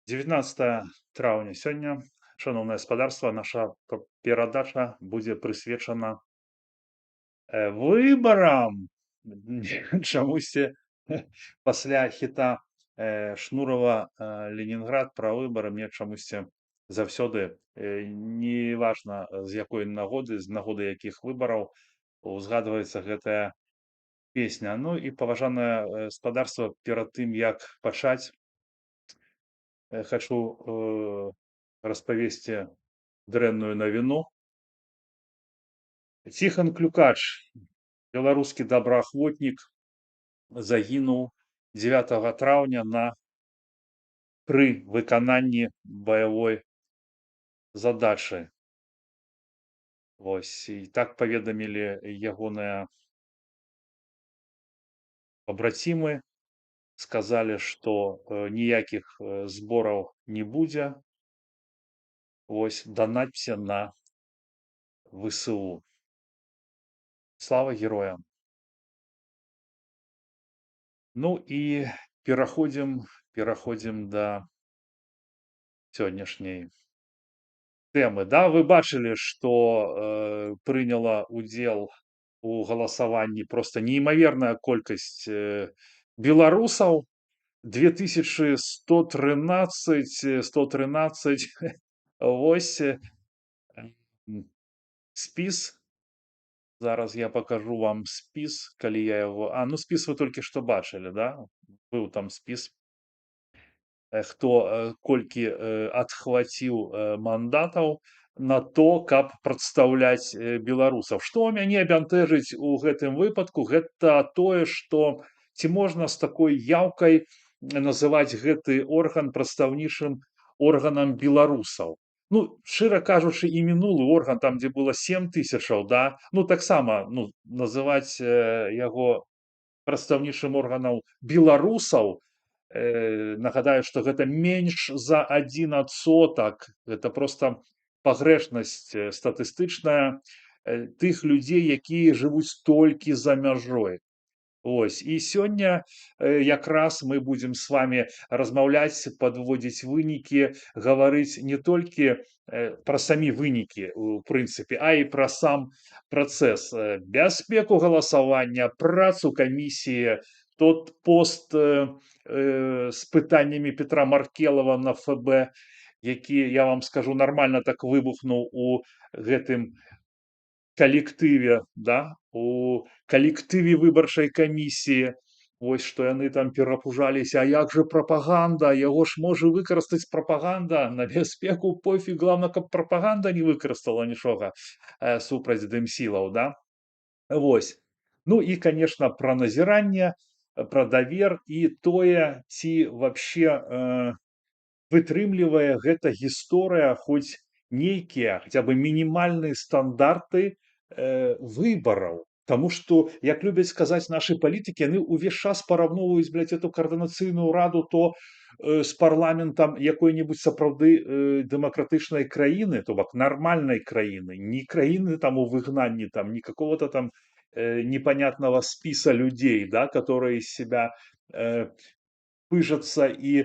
19 траўня сёння, шаноўнае гаспадарства, наша перадача будзе прысвечана выбарам. Чамусьці пасля хіта Шнурова Ленінград пра выбары мне чамусьці заўсёды неважна з якой нагоды, з нагоды якіх выбараў узгадваецца гэтая песня. Ну і паважанае гаспадарства, перад тым як пачаць, хачу распавесці дрэнную навіну. Ціхан Клюкач, беларускі добраахвотнік, загінуў 9 траўня пры выкананні баявой задачы. Вось і так паведамілі ягоныя пабрацімы, сказалі, што ніякіх збораў не будзе. Вось данатьце на ВСУ. Слава героям! Ну і пераходзім да сённяшняй тэмы. Да, вы бачылі, што прыняла удзел у галасаванні проста неймаверная колькасць беларусаў. 2113. Вось спіс. Зараз я пакажу вам спіс, калі я яго. Ну спіс вы толькі што бачылі, да? Быў там спіс, хто колькі адхваціў мандатаў на то, каб прадстаўляць беларусаў. Што мяне бянтэжыць у гэтым выпадку, гэта тое, што ці можна з такой яўкай называць гэты орган прадстаўнічым органам беларусаў. Ну, шчыра кажучы, і мінулы орган, там дзе было 7000, да, ну таксама называць яго прадстаўнічым органам беларусаў, нагадаю, што гэта менш за 1%. Гэта проста пагрэшнасць статыстычная тых людзей, якія жывуць толькі за мяжой. Ось і сёння якраз мы будзем з вами размаўляць, падводзіць вынікі, гаварыць не толькі пра самі вынікі у прынцыпе, а і пра сам працэс, бяспеку галасавання, працу камісіі, тот пост з пытаннямі Петра Маркелова на ФБ, які, я вам скажу, нармальна так выбухнуў у гэтым калектыве, да, у калектыве выбарчай камісіі. Вось што яны там перапужаліся, а як жа прапаганда, яго ж можа выкарыстаць прапаганда на бяспеку, пофіг, главное, каб прапаганда не выкарыстала нічога супраць дэмсілаў, да. Вось. Ну і конечно пра назіранне, пра давер і тое, ці вообще вытрымлівае гэта гісторыя хоць нейкія хаця бы мінімальныя стандарты выбараў. Таму што, як любяць сказаць нашы палітыкі, яны ўвесь час параўноўваюць эту каардынацыйную раду то з парламентам якой-небудзь сапраўды дэмакратычнай краіны, то бок нармальнай краіны, не краіны там у выгнанні, там не какого-то там непонятного спіса людзей, да, которые из себя пыжатся і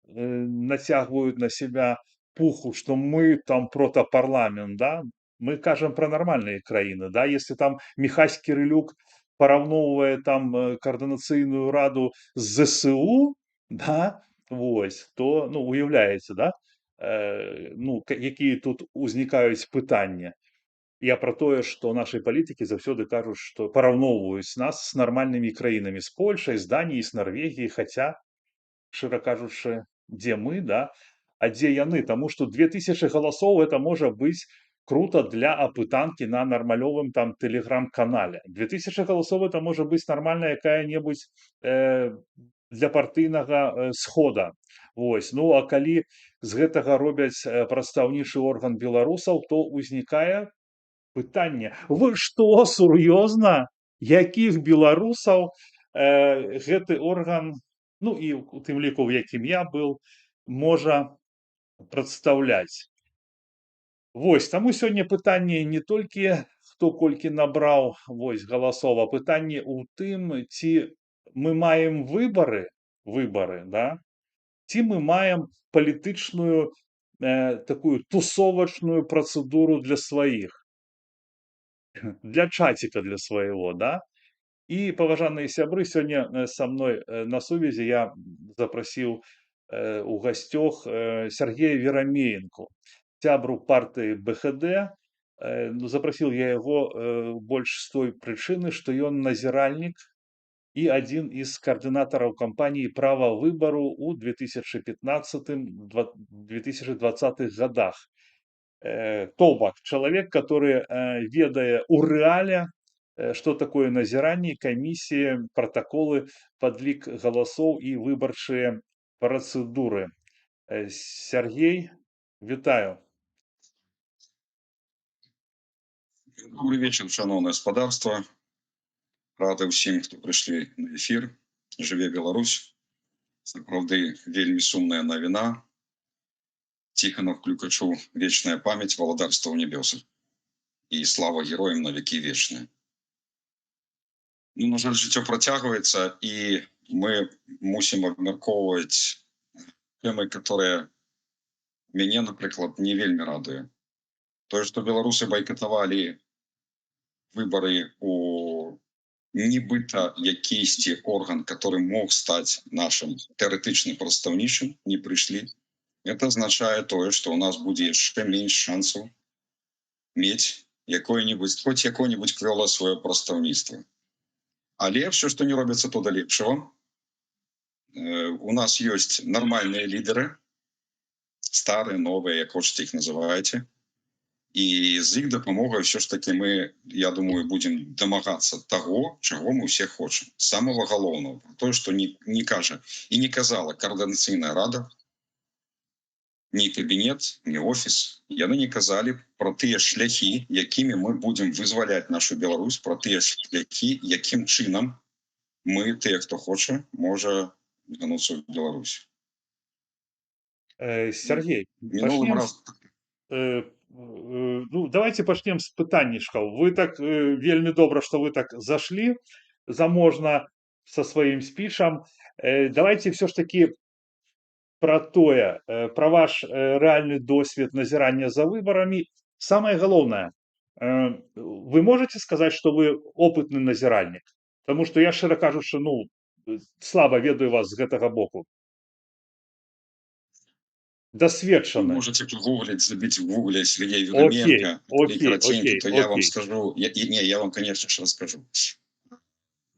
нацягваюць на себя пуху, што мы там протапарламент, да. Мы кажам пра нармальныя краіны, да, если там Міхась Кірылюк параўноўвае там каардынацыйную раду з ЗСУ, да, вось, то, уяўляеце, да, якія тут узнікаюць пытанні. Я пра тое, што нашы палітыкі заўсёды кажуць, што параўноўваюць нас з нармальнымі краінамі, з Польшай, з Даніяй, з Нарвегіяй, хаця, шчыра кажучы, дзе мы, да, а дзе яны, таму што 2000 галасоў это можа быць круто для апытанкі на нармалёвым там тэлеграм-канале. 2000 галасоў это можа быць нармальная якая-небудзь для партыйнага схода. Вось. Ну а калі з гэтага робяць прадстаўнічы орган беларусаў, то ўзнікае пытанне: вы што, сур'ёзна? Якіх беларусаў гэты орган, і у тым ліку, у якім я быў, можа прадстаўляць? Вось, таму сёння пытанне не толькі хто колькі набраў галасоў, а пытанне ў тым, ці мы маем выбары, да, ці мы маем палітычную такую тусовачную працэдуру для сваіх, для чаціка для свайго, да? І паважаныя сябры, сёння са мной на сувязі я запрасіў у гасцёх Сергея Верамеенку, сябру партыі БХД. Ну, запрасіў я яго больш з той прычыны, што ён назіральнік і адзін з каардынатараў кампаніі права выбару ў 2015-2020 годах. То бок, чалавек, который ведае ў рэале, што такое назіранне, камісіі, пратаколы, падлік галасоў і выбарчыя працэдуры. Сергей, вітаю. Добрый вечер, шановное господарство. Рады ўсім, хто прыйшлі на эфір. Жыве Беларусь. Сапраўды вельмі сумная навіна. Тихонов Клюкачу вечная память, валадарства ў небёсах. І слава героям на векі вечныя. Ну, на жаль, жыццё працягваецца, і мы мусім абмяркоўваць тэмы, которые мяне, напрыклад, не вельмі радуе. Тое, што беларусы байкатавалі выбары у нібыта якійсьці орган, который мог стаць нашим тэарэтычным прадстаўнічым, не прыйшлі. Это означае тое, што у нас будзе яшчэ менш шансаў мець хоць якое-нибудь квёлае сваё прадстаўніцтва. Але все, што не робіцца, то да лепшага. У нас ёсць нармальныя лідары, старыя, новыя, як хочаце іх называеце. І з іх дапамогай все ж таки мы, я думаю, будем дамагацца таго, чаго мы ўсе хочам. Самого галоўнага, тое, што не кажа і не казала координацыйная рада, ні кабінет, ні офіс. Яны не казалі пра тыя шляхі, якімі мы будем вызваляць нашу Беларусь, пра тыя шляхі, якім чынам мы, тыя, хто хоча, можа вярнуцца ў Беларусь. Сергей, ну, давайте пачнем з пытаннішкаў. Вы так вельмі добра, што вы так зашлі заможна со сваім спічам. Давайте все ж таки про тое, про ваш рэальны досвед назірання за выбарамі. Самае галоўнае, вы можете сказаць, што вы опытны назіральнік? Таму што я, шчыра кажучы, ну, слаба ведаю вас з гэтага боку. Досведчаны. Вы можете погуглить, забить в гугле Сергей Верамеенко, то я вам скажу, я вам, конечно же, расскажу.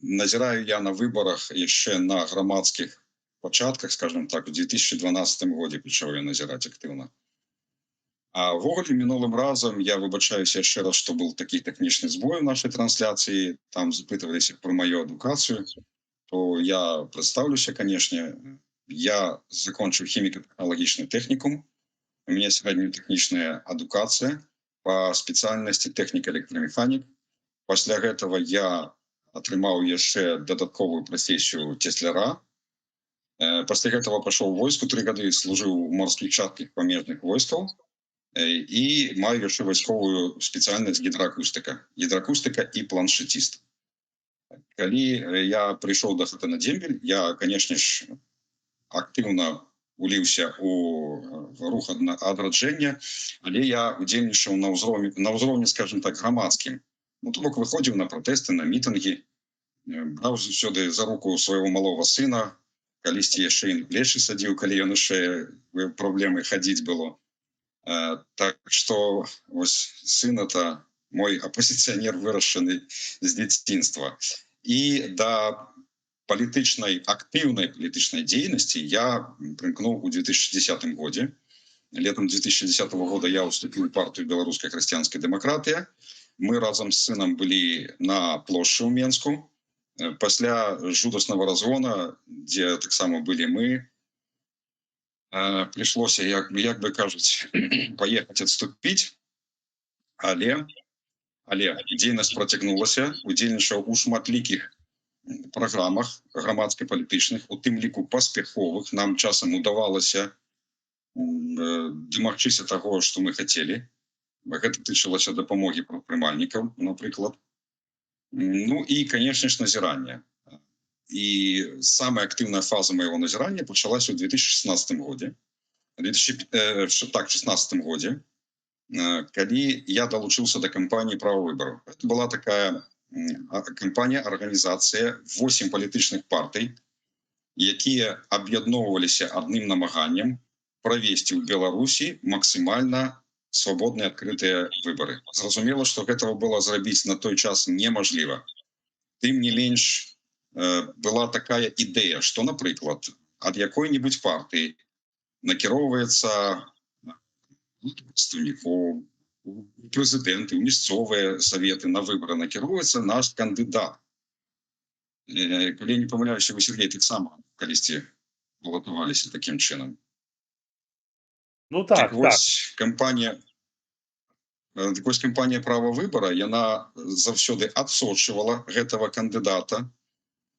Назираю я на выборах еще на громадских початках, скажем так, в 2012 году пішов я назирать активно. А в вугле минулым разом, я вибачаюсь еще раз, что был такий технічний збой в нашей трансляции, там запитывались про мою адукацию, то я представлюся, конечно. Я закончил химико-технологичный техникум. У меня среднетехнічная адукація по специальности технік-электромеханік. Пасля гэтага я атрымаў яшчэ дадатковую прафесію цесляра. Пасля гэтага пашоў у войску, 3 гады служыў у морскіх частках памежных войскаў і маю яшчэ вайсковую спецыяльнасць гідраакустыка і планшетіст. Калі я прыйшоў да гэта на дембель, я, конечно ж, актыўна уліўся у рух адраджэння, але я удзельнічаў на ўзроўні, скажем так, грамадскім. Ну, то бок выходзіў на пратэсты, на мітынгі, браў заўсёды за руку свайго малога сына, калісьці яшчэ і плечы садзіў, калі ён яшчэ праблемы хадзіць было. Так што вось сын это мой апозіцыянер, вырашаны з дзяцінства. І да активной політичной деятельности я примкнул в 2010 году. Летом 2010 года я уступил в партию «Белорусская христианская демократия». Мы разом с сыном были на площади у Менску. После жудасного разгона, где так само были мы, пришлось, як бы кажуть, поехать отступить. Але дзейнасць працягнулася, удзельнічаў у шматлікіх програмах грамадска-палітычных, у тым ліку паспяховых. Нам часам удавалася дамагчыся таго, што мы хацелі. Гэта тычылася дапамогі прадпрымальнікаў, напрыклад. Ну і, конечно ж, назірання. и самая активная фаза моего назирания началась в 2016 году. Так, в 2016 году, когда я долучился до кампании «Право выборов». Это была такая кампания, организация 8 политичных партий, которые объединивались одним намаганием провести в Беларуси максимально свободные, открытые выборы. Зразумела, что этого было сделать на той час неможливо. Тем не меньше, была такая идея, что, например, от какой-нибудь партии накіроўваецца прадстаўнікоў, прэзідэнты, у мясцовыя саветы на выборы накіроўваецца наш кандыдат. Калі я не памыляюся, вы, Сергей, таксама калісьці балатаваліся такім чынам. Ну так, вось кампанія «Права выбора», яна заўсёды адсочвала гэтага кандыдата.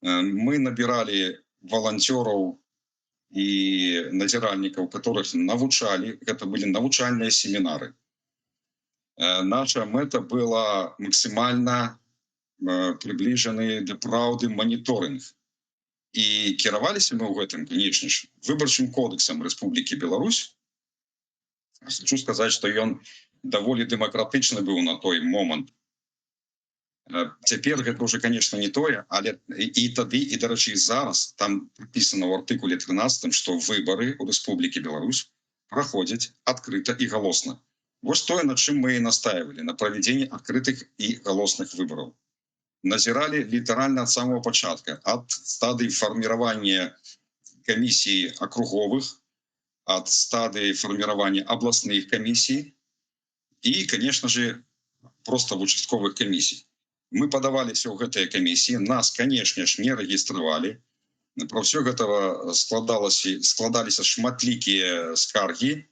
Мы набирали волонтеров и назиральников, которых навучали. Это были навучальные семинары. Наша мета была максимально приближены до правды мониторинг. И кіраваліся мы ў гэтым, конечно ж, выбарчым кодексам Республики Беларусь. Хочу сказать, что он даволі дэмакратычны быў на той момант. Цяпер гэта уже, конечно, не тое, але і тады, і, дарэчы, зараз там написано в артыкуле 13, что выборы у Республики Беларусь проходят открыто и голосно. Вот тое, над чым мы и настаивали, на проведении открытых и голосных выборов. Назирали литерально от самого початка, от стадии формирования комиссий округовых, от стадии формирования областных комиссий и, конечно же, просто в участковых комиссий. Мы подаваліся ў гэтыя камісіі, нас, конечно ж, не рэгістравалі. Про ўсё гэтага складаліся шматлікія скаргі.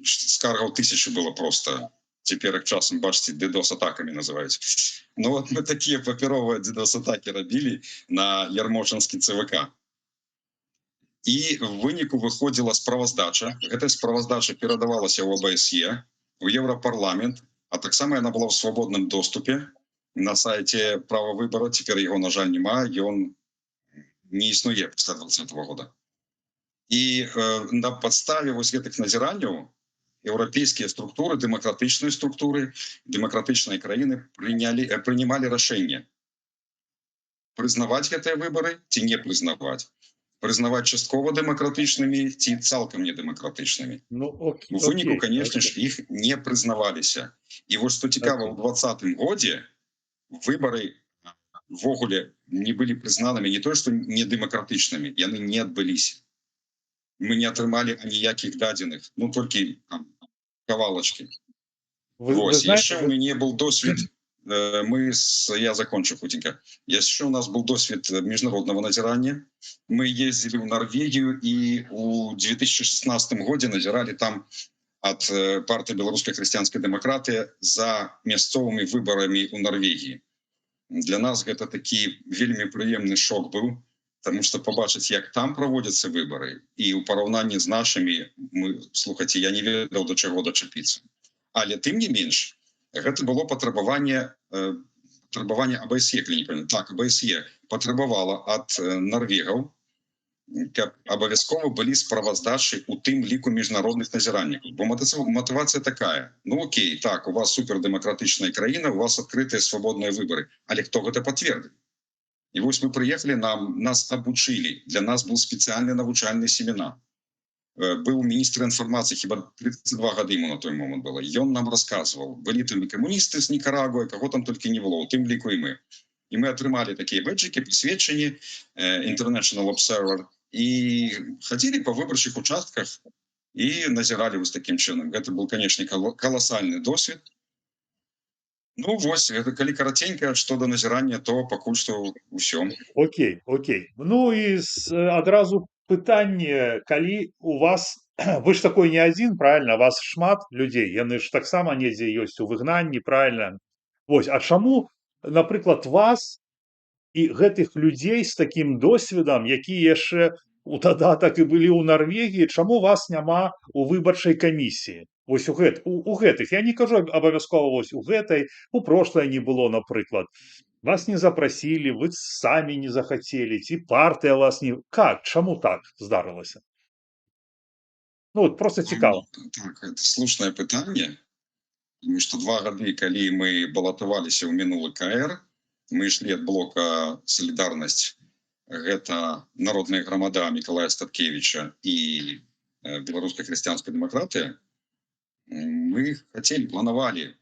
Скаргаў тысячы было просто. Цяпер іх часам, бачыце, DDoS-атакамі называюць. Ну вот мы такія папяровыя DDoS-атакі рабілі на Ярмошинскі ЦВК. І в выніку выходзіла справаздача. Гэтая справаздача перадавалася ў ОБСЕ, в Европарламент, а таксама яна была в свободном доступе на сайте «Право выбора». Теперь его, на жаль, нема, ён не існуе пасля 2020 года. И на подставе вось гэтых назіранняў еўрапейскія структуры, дэмакратычныя структуры, дэмакратычныя краіны прынимали рашэнне прызнаваць гэтыя выборы ці не прызнаваць. Прызнаваць часткова дэмакратычнымі ці цалкам недэмакратычнымі. У выніку, конечно ж, іх не прызнаваліся. І вось што цікава, ў 2020 годзе выборы ввогуле не былі прызнанымі не то, што недэмакратычнымі, яны не адбыліся. Мы не атрымалі аніякіх дадзеных, ну толькі кавалачкі. Вось, яшчэ у мяне был досвед. Я закончу хутенько. Еще у нас был досвід международного назирания. Мы ездили в Норвегию и в 2016 году назирали там от партии «Белорусская христианская демократия» за мясцовыми выборами у Норвегии. Для нас это таки вельмі прыемны шок был, потому что побачить, как там проводятся выборы, и в параўнанні з нашими, слухайте, я не ведал, до чего дочепиться. Але тым не менш, гэта было патрабаванне АБСЕ, калі не памятаю. Так, АБСЕ патрабавала ад норвегаў, каб абавязкова былі справаздачы у тым ліку міжнародных назіральнікаў. Бо мотивація такая: ну окей, так, у вас супердэмакратычная краіна, у вас адкрытыя свабодныя выборы, але хто гэта пацвердзіў? І вось мы прыехалі, нас абучылі, для нас был спецыяльны навучальны семінар. Был министр информации, хіба 32 года ему на той момент было. И он нам рассказывал, были там и коммунисты с Никарагуа, кого там только не было, тем лику и мы. И мы отрымали такие бэджики, посвящения, International Observer, и ходили по выборчих участках и назирали вот таким чином. Это был, конечно, колоссальный досвід. Ну, вось, это коли коротенько, что до назирания, то пакуль что ўсё. Окей. Ну и адразу пытанне, калі у вас, вы ж такой не один, правильно, вас шмат людей, яны ж таксама недзе ёсць у выгнанні, правильно. Вось, а чаму, напрыклад, вас і гэтых людзей з такім досведам, якія яшчэ у дадатак і былі ў Норвегіі, чаму вас няма у выбарчай камісіі? Вось у гэтых, я не кажу абавязкова вось у гэтай, у прошлой не было, напрыклад. Вас не запросили, вы самі не захацелі, ці партыя вас не как? Чаму так здарылася? Ну, вот просто цікава. Так, это слушнае пытанне, тому што 2 гады, калі мы балатаваліся ў мінулы КР, мы ішлі ад блока «Салідарнасць», гэта народная грамада Мікалая Статкевіча і беларуская хрысціянская дэмакратыя, мы хацелі, планавалі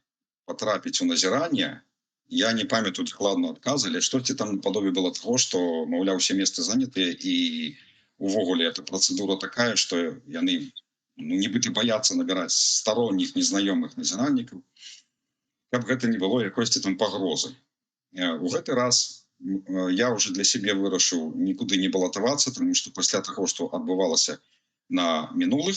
патрапіць у назіранне. Я не памятаю дакладна адказ, але штосьці там нападобе было таго, што, маўляў, усе месцы занятыя, і увогуле эта працэдура такая, што яны нібыта баяцца набіраць старонніх незнаёмых назіральнікаў, каб гэта не было якосьці там пагрозы. У гэты раз я уже для сябе вырашыў нікуды не балатавацца, тому што пасля таго, што адбывалася на мінулых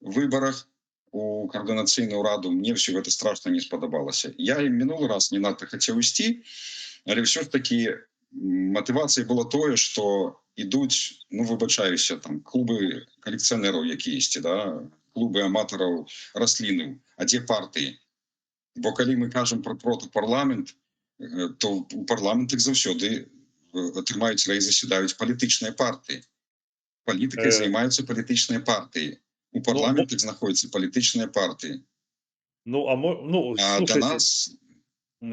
выбарах у каардынацыйную раду, мне все гэта страшна не спадабалася. Я і мінулы раз не надта хацеў ісці, але ўсё ж такі матывацыяй было тое, што ідуць, ну, выбачаюся, там клубы калекцыянераў якіясьці, да, клубы аматараў раслінаў, а дзе партыі? Бо калі мы кажам пра протапарламент, то у парламентах заўсёды атрымаюць рэй засядаюць палітычныя партыі. Палітыкай займаюцца палітычныя партыі. У парламентах знаходзяцца палітычныя партыі. Ну, А слушайте, да нас...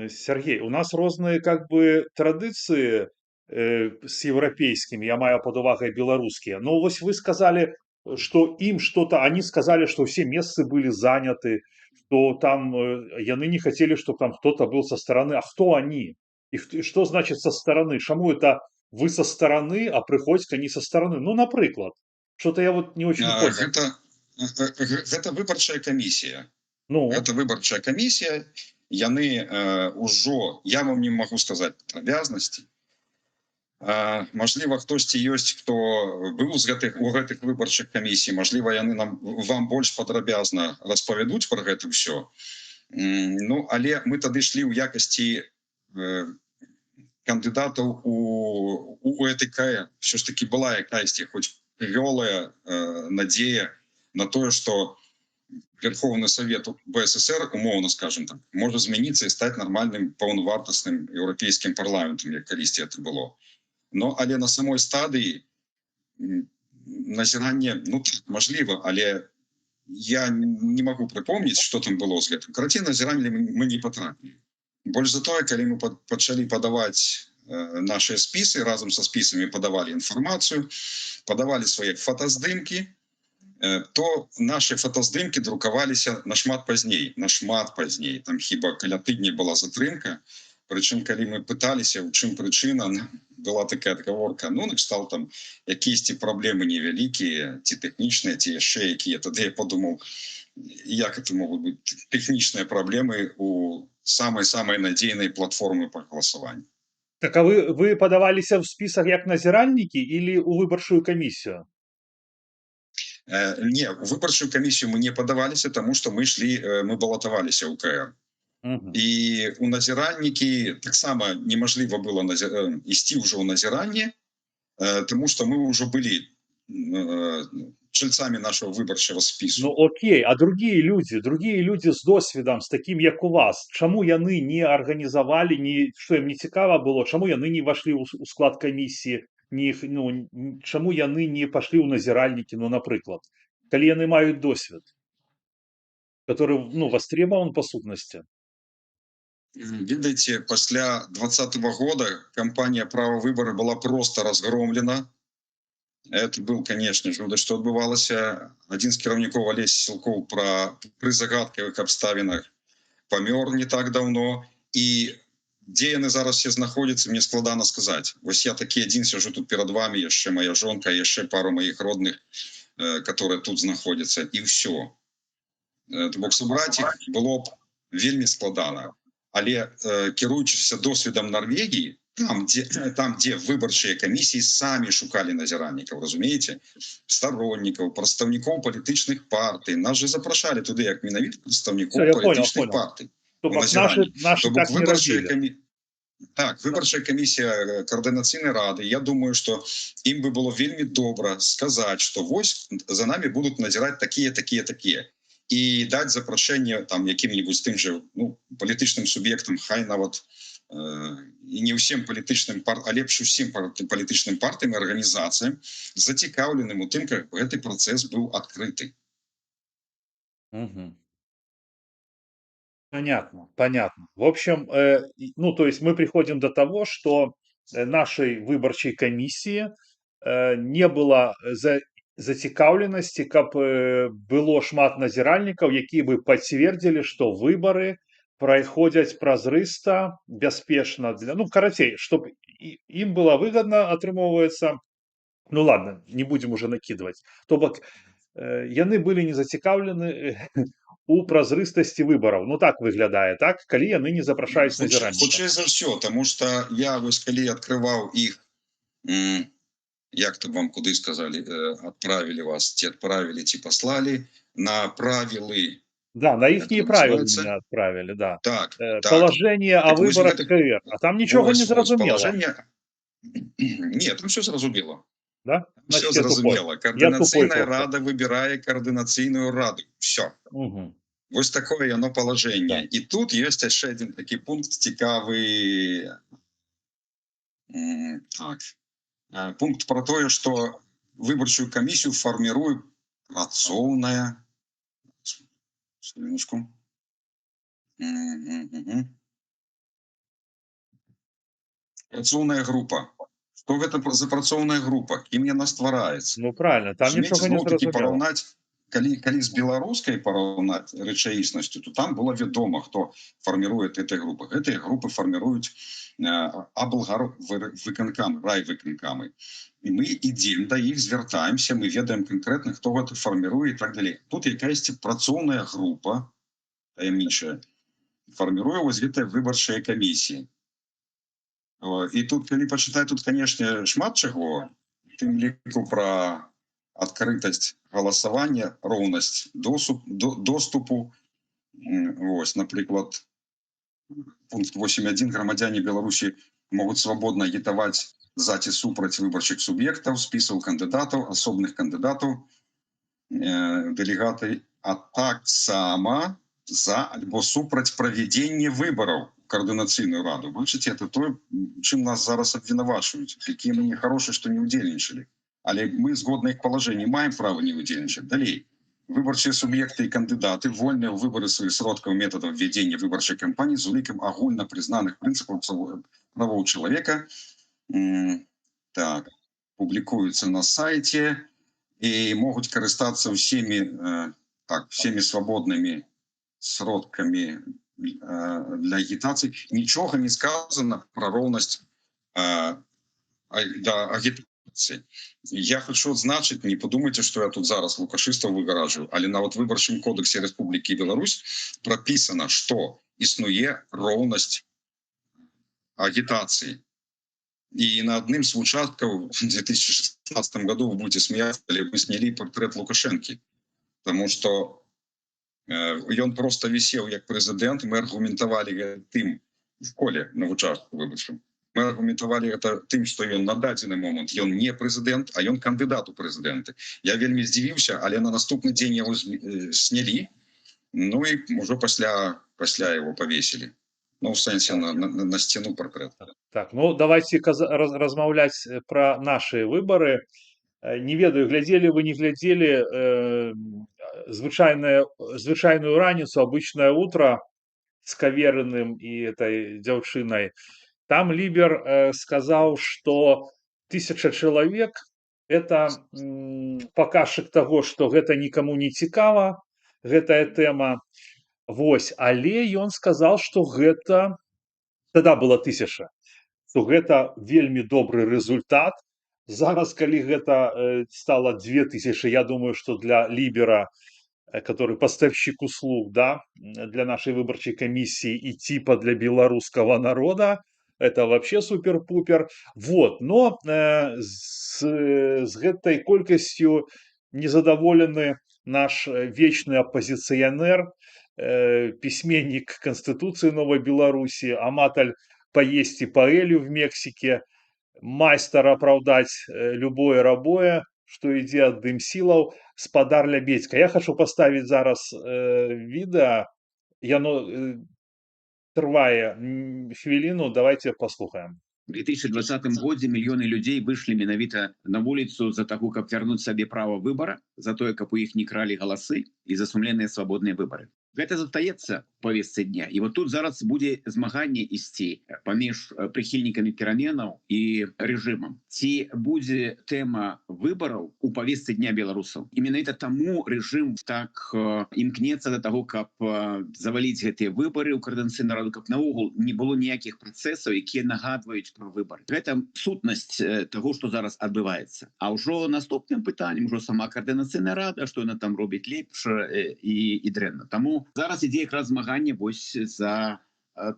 Сергей, у нас розныя как бы традыцыі с европейскими, я маю под увагай беларускія. Но вось вы сказали, что им что-то, они сказали, что все месцы были заняты, что там яны не хотели, чтобы там кто-то был со стороны. А кто они? И что значит со стороны? Чему это вы со стороны, а Приходько не со стороны? Ну, например, что-то я вот не очень понял. Гэта выбарчая камісія. Ну. Гэта выбарчая камісія. Яны ўжо, я вам не магу сказаць падрабязнасці. Мажліва, хтосьці ёсць, хто быў у гэтых выбарчых камісій. Мажліва, яны вам больш падрабязна распавядуць пра гэта ўсё. Ну, але мы тады ішлі ў якасці кандыдатаў у ЭТК. Все ж таки была якасьці, хоць вёлая надзея на тое, што Верховный Совет БССР, умоўно скажем так, може змяніцца і стаць нармальным паўнавартасным еўрапейскім парламентам, як калісьці это было. Но але на самой стадыі назірання, ну, мажліва, але я не магу прыпомніць, што там было з гэтым. Карацей, назіранне мы не патрапілі. Больш за тое, калі мы пачалі падаваць нашыя спісы, разам са спісамі падавалі інфармацыю, падавалі свае фотаздымкі, то наши фотаздымкі друкаваліся нашмат пазней. Там хіба каля тыдня была затрымка. Прычым, калі мы пыталіся, у чым прычына, была такая адгаворка, ну, накшталт там якіясьці праблемы невялікія, ці тэхнічныя, ці яшчэ якія. Тады я подумаў, як это могуць быць тэхнічныя праблемы у самай надзейнай платформы па галасаванні. Так а вы падаваліся в спісах як назіральнікі или у выбарчую камісію? Не, у выбарчую камісію мы не падаваліся, таму што мы балатаваліся ў КР. І у назіральнікі таксама немажліва было ісці ўжо ў назіранне, таму што мы ўжо былі чальцами нашего выборчего спису. Ну окей, а другие люди с досведом, с таким, як у вас, чому яны не организовали, что им не цікаво было, чому яны не вошли у склад комиссии, чому яны не пошли у назиральники, ну, например, калі яны маюць досвед, который, ну, востребован по сутнасці. Ведаеце, пасля 2020 года кампания «Право выбора» была просто разгромлена. Это был, конечно, жудасць, што адбывалася. Адзін з кіраўнікоў Алесь Сілкоў пры загадкавых абставінах памёр не так даўно. І дзе яны зараз все знаходзяцца, мне складана сказаць. Вось я такі адзін сяжу тут перад вами, яшчэ моя жонка, яшчэ пару маіх родных, которые тут знаходзяцца, і ўсё. То бок сабраць іх было б вельмі складана. Але кіруючыся досведам Норвегії, там, дзе выбарчыя камісіі самі шукалі назіральнікаў, разумееце, стороннікаў, прадстаўнікоў палітычных партый. Нас же запрашалі туды як менавіта прадстаўнікоў палітычных партый. Так, выбарчая камісія координаційнай рады, я думаю, што ім бы было вельмі добра сказаць, што вось за нами будуць назіраць такія. І даць запрашэнне там якім-нибудь тым же, ну, палітычным суб'ектам, хай нават і не ўсім палітычным а лепш усім палітычным партыям і арганізацыям зацікаўленым у тым, каб гэты працэс быў адкрыты. Мгм. Понятно, понятно. В общем, ну, то есть мы приходим до того, что нашей выборчей комиссии не было зацікаўленасці, каб было шмат назіральнікаў, якія бы пацвердзілі, што выбары праходзяць празрыста, бяспечна для, ну, карацей, чтобы им было выгодно, атрымоўваецца. Ну ладно, не будем уже накидывать. То бок яны былі не зацікаўлены у празрыстасці выбараў. Ну так выглядае, так, калі яны не запрашаюць назіральнікаў. Хутчэй за ўсё, таму што я вось калі адкрываў іх, як то вам куды сказалі, адправілі вас, ці адправілі, ці паслалі на правілы. Да, на іхнія правілы меня адправілі, да. Так, так. Положение о выборах КР. А там нічога не зразумела. Ні, там все зразумела. Да? Все зразумела. Координаційная рада выбирае координаційную раду. Все. Угу. Вось такое яно положение. Да. І тут ёсць яшчэ один такі пункт цікавы. Так. Пункт про тое, што выбарчую камісію фарміруе працоўная працоўная група. Што гэта за працоўная група? Кім яна ствараецца? Ну правильно, там нічога не зразумела. Калі з беларускай параўнаць рэчаіснасцю, то там было вядома, хто фарміруе этой групы. Гэтыя групы фарміруюць аблгарвыканкамы, райвыканкамы. І мы ідзем да іх, звяртаемся, мы ведаем канкрэтна, хто гэта фарміруе і так далей. Тут якаясьці працоўная група, таямнічая, фарміруе вось гэтыя выбарчыя камісіі. І тут, калі пачытаць, тут, канешне, шмат чаго, тым ліку пра адкрытасць галасавання, роўнасць доступу. Вось, напрыклад, пункт 8.1. Грамадзяне Беларусі могуць свабодна агітаваць за ці супраць выбарчых суб'ектаў, спісаў кандыдатаў, асобных кандыдатаў, дэлегаты, а таксама за альбо супраць правядзення выбараў координаційную раду. Бачите, это то, чым нас зараз абвінавачваюць, якія мы нехарошыя, што не ўдзельнічалі. Але мы згодна іх палажэнні маем права не ўдзельнічаць. Далей. Выбарчыя суб'екты і кандыдаты вольныя ў выбары сваіх сродкаў метадаў ввядзення выбарчай кампаніі з улікам агульна прызнаных прынцыпаў правоў чалавека. Так, публікуюцца на сайце і могуць карыстацца всеми свабоднымі сродкамі для агітацыі. Нічога не сказано про роўнасць агітацыі. Я хочу адзначыць, не подумайте, что я тут зараз лукашыстаў выгараджу, але нават выбарчым кодексе Рэспублікі Беларусь прописано, что існуе роўнасць агітацыі. И на одном из участков в 2016 году, вы будете смеяться, мы сняли портрет Лукашенки, потому что ён просто висел как президент. Мы аргументовали тым в школе на участку выборчым. Мы аргументовали это тым, что ён на дадзены момент ён не президент, а ён кандидат у президенты. Я вельмі здзівіўся, але на наступны дзень его снялі, ну и уже пасля его повесили. Ну, в сенсе на стену портрет. Так, ну давайте размаўляць про наши выборы. Не ведаю, глядели вы, не глядели, звычайную раніцу, обычное утро с Каверыным и этой дзяўчынай. Там лидер сказал, что 1000 человек это показчик того, что гэта никому не цікава, гэтая тэма. Вось, але ён сказал, что гэта, тогда было 1000, что гэта вельмі добрый результат. Зараз, калі гэта стало 2000, я думаю, что для либера, который поставщик услуг, да, для нашей выборчей комиссии и типа для белорусского народа, это вообще супер-пупер. Вот, но с гэтай колькостью незадоволены наш вечный оппозиционер, письменник Конституции Новой Беларуси, аматаль поесть и паэлью в Мексике, майстар оправдать любое рабое, что ідзе ад дым сілаў, спадар Лябедзька. Я хочу поставить зараз відэа, яно трвае хвіліну, давайте паслухаем. В 2020 годзе мільёны людзей выйшлі менавіта на вуліцу за таго, каб вярнуць сабе права выбара, за тое, каб у іх не кралі галасы і за сумленныя свабодныя выбары. Гэта застаецца повестцы дня. І вот тут зараз будзе змаганне ісці паміж прыхільнікамі пераменаў і рэжымам. Ці будзе тэма выбараў у повестцы дня беларусаў? І менавіта таму рэжым так імкнецца да таго, каб заваліць гэтыя выбары ў Координацыйнай рады, каб наогул не было ніякіх працэсаў, якія нагадваюць про выбары. Гэта сутнасць таго, што зараз адбываецца. А ўжо наступным пытаннем ужо сама Координацыйная рада, што яна там робіць лепш і дрэнна. Таму зараз ідзе якраз змаганне вось за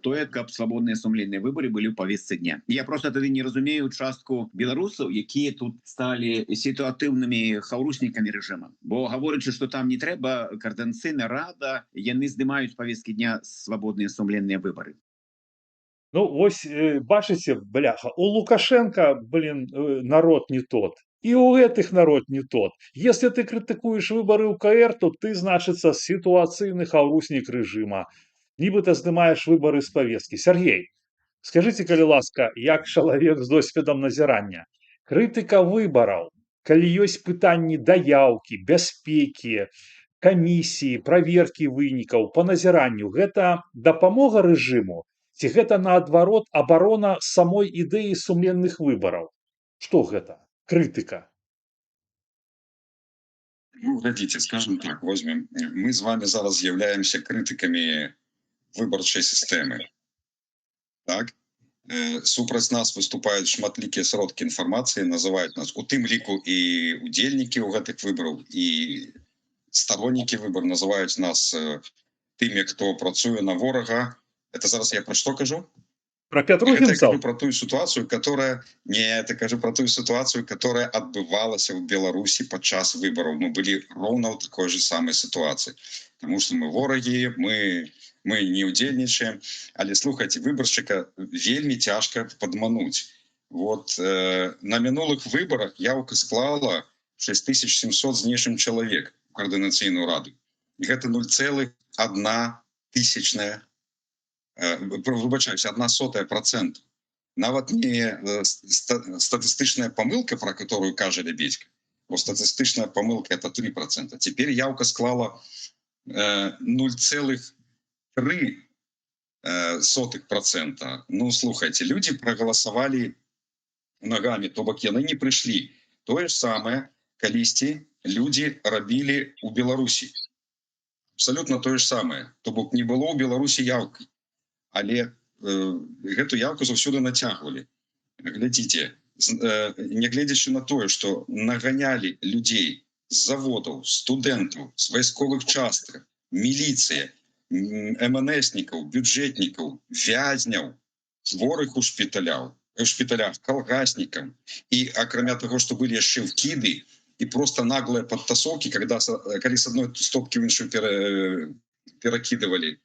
тое, каб свабодныя сумленныя выбары былі ў повестцы дня. Я просто тады не разумею частку беларусаў, якія тут сталі сітуатыўнымі хаўруснікамі рэжыма. Бо гаворачы, што там не трэба, Координацыйная рада, яны здымаюць повесткі дня свабодныя сумленныя выбары. Ну, вось, бачыце, бляха, у Лукашенко, народ не тот. И у этих народ не тот. Если ты критикуешь выборы УКР, то ты, значится, ситуативный хаврусник режима. Нібито здымаешь выборы с повестки. Сергей, скажите, калі ласка, як чалавек з досведам назірання, крытыка выбораў, калі ёсць пытанні даяўкі, бяспекі, камісіі, праверкі вынікаў, па назіранню, гэта дапамога рэжыму, ці гэта, наадварот, абарона самой ідэі сумленных выбораў? Што гэта? Критика. Ну, глядите, скажем так, возьмем. Мы с вами зараз являемся критиками выборчей системы. Так? Супраць нас выступают шматлікія сродкі інфармацыі, называют нас у тым ліку і удзельнікі ў гэтых выбораў, і сторонники выборов называют нас тымі, хто працуе на ворага. Это зараз я про что кажу? Про Петрухинцев? Я кажу про ту ситуацию, которая... Нет, я кажу про ту ситуацию, которая отбывалась в Беларуси подчас выборов. Мы были ровно в такой же самой ситуации. Потому что мы вороги, мы не удзельнічаем. Але, слухайте, выборщика вельмі тяжко подмануть. Вот на минулых выборах явка склала 6700 з нечым человек в Координацыйную раду. И это 0,1 тысячная, выбачаюсь, 0,01%. Нават не статистичная помылка, про которую кажа Лебедько. Статистичная помылка это 3%. Теперь явка склала 0,3%. Ну, слухайте, люди проголосовали ногами, то бок яны не пришли. То же самое, калісьці люди рабілі у Беларусі. Абсолютно то же самое. То бок не было у Беларусі явки. Але гэту явку заўсёды нацягвалі. Глядзіце, нягледзячы на тое, што наганялі людзей з заводаў, студэнтаў, з вайсковых частках, міліцыя, МНСнікаў, бюджэтнікаў, вязняў, хворых у шпіталях, калгаснікам. І акрамя таго, што былі яшчэ вкіды і просто наглыя падтасоўкі, калі з адной стопкі в іншую перакідывалі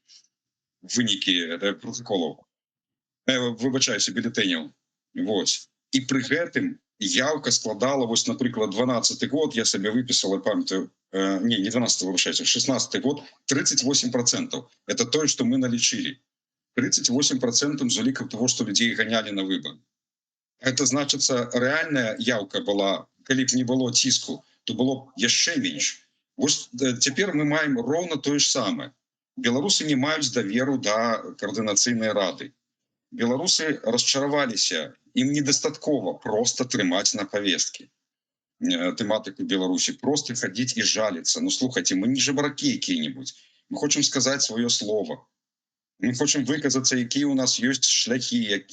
вынікі протоколаў, выбачаюся, бюлетэняў. Вось. І пры гэтым явка складала, вось, напрыклад, 12 год, я сабе выпісала, памятаю, не 12, выбачаюся, 16 год, 38%. Это тое, што мы налічылі. 38% з улікам того, што людзей ганялі на выбор. Это, значыцца, рэальная явка была, калі б не было ціску, то было яшчэ менш. Вось цяпер мы маем роўна тое ж самае. Беларусы не маюць даверу да Координацыйнай рады. Беларусы расчараваліся, ім недастаткова просто трымаць на повестке тэматыку Беларусі, просто хадзіць і жаліцца. Ну, слухайте, мы не жабракі якія-небудзь. Мы хочам сказаць сваё слово. Мы хочам выказацца, якія у нас ёсць шляхі,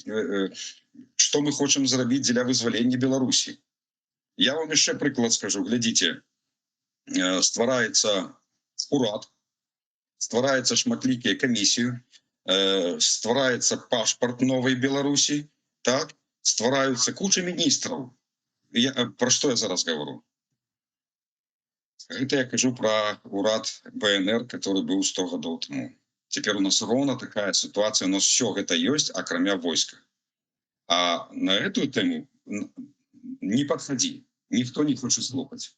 што мы хочам зрабіць дзеля вызвалення Беларусі. Я вам яшчэ прыклад скажу. Глядзіце, ствараецца урад, ствараецца шматлікія камісію, ствараецца пашпарт новай Беларусі, так, ствараюцца куча міністраў. Про што я зараз говорю? Гэта я кажу про урад БНР, который быў 100 гадоў тому. Теперь у нас ровно такая ситуация, у нас все гэта ёсць, акрамя войска. А на эту тему не подходи, никто не хочет слухаць.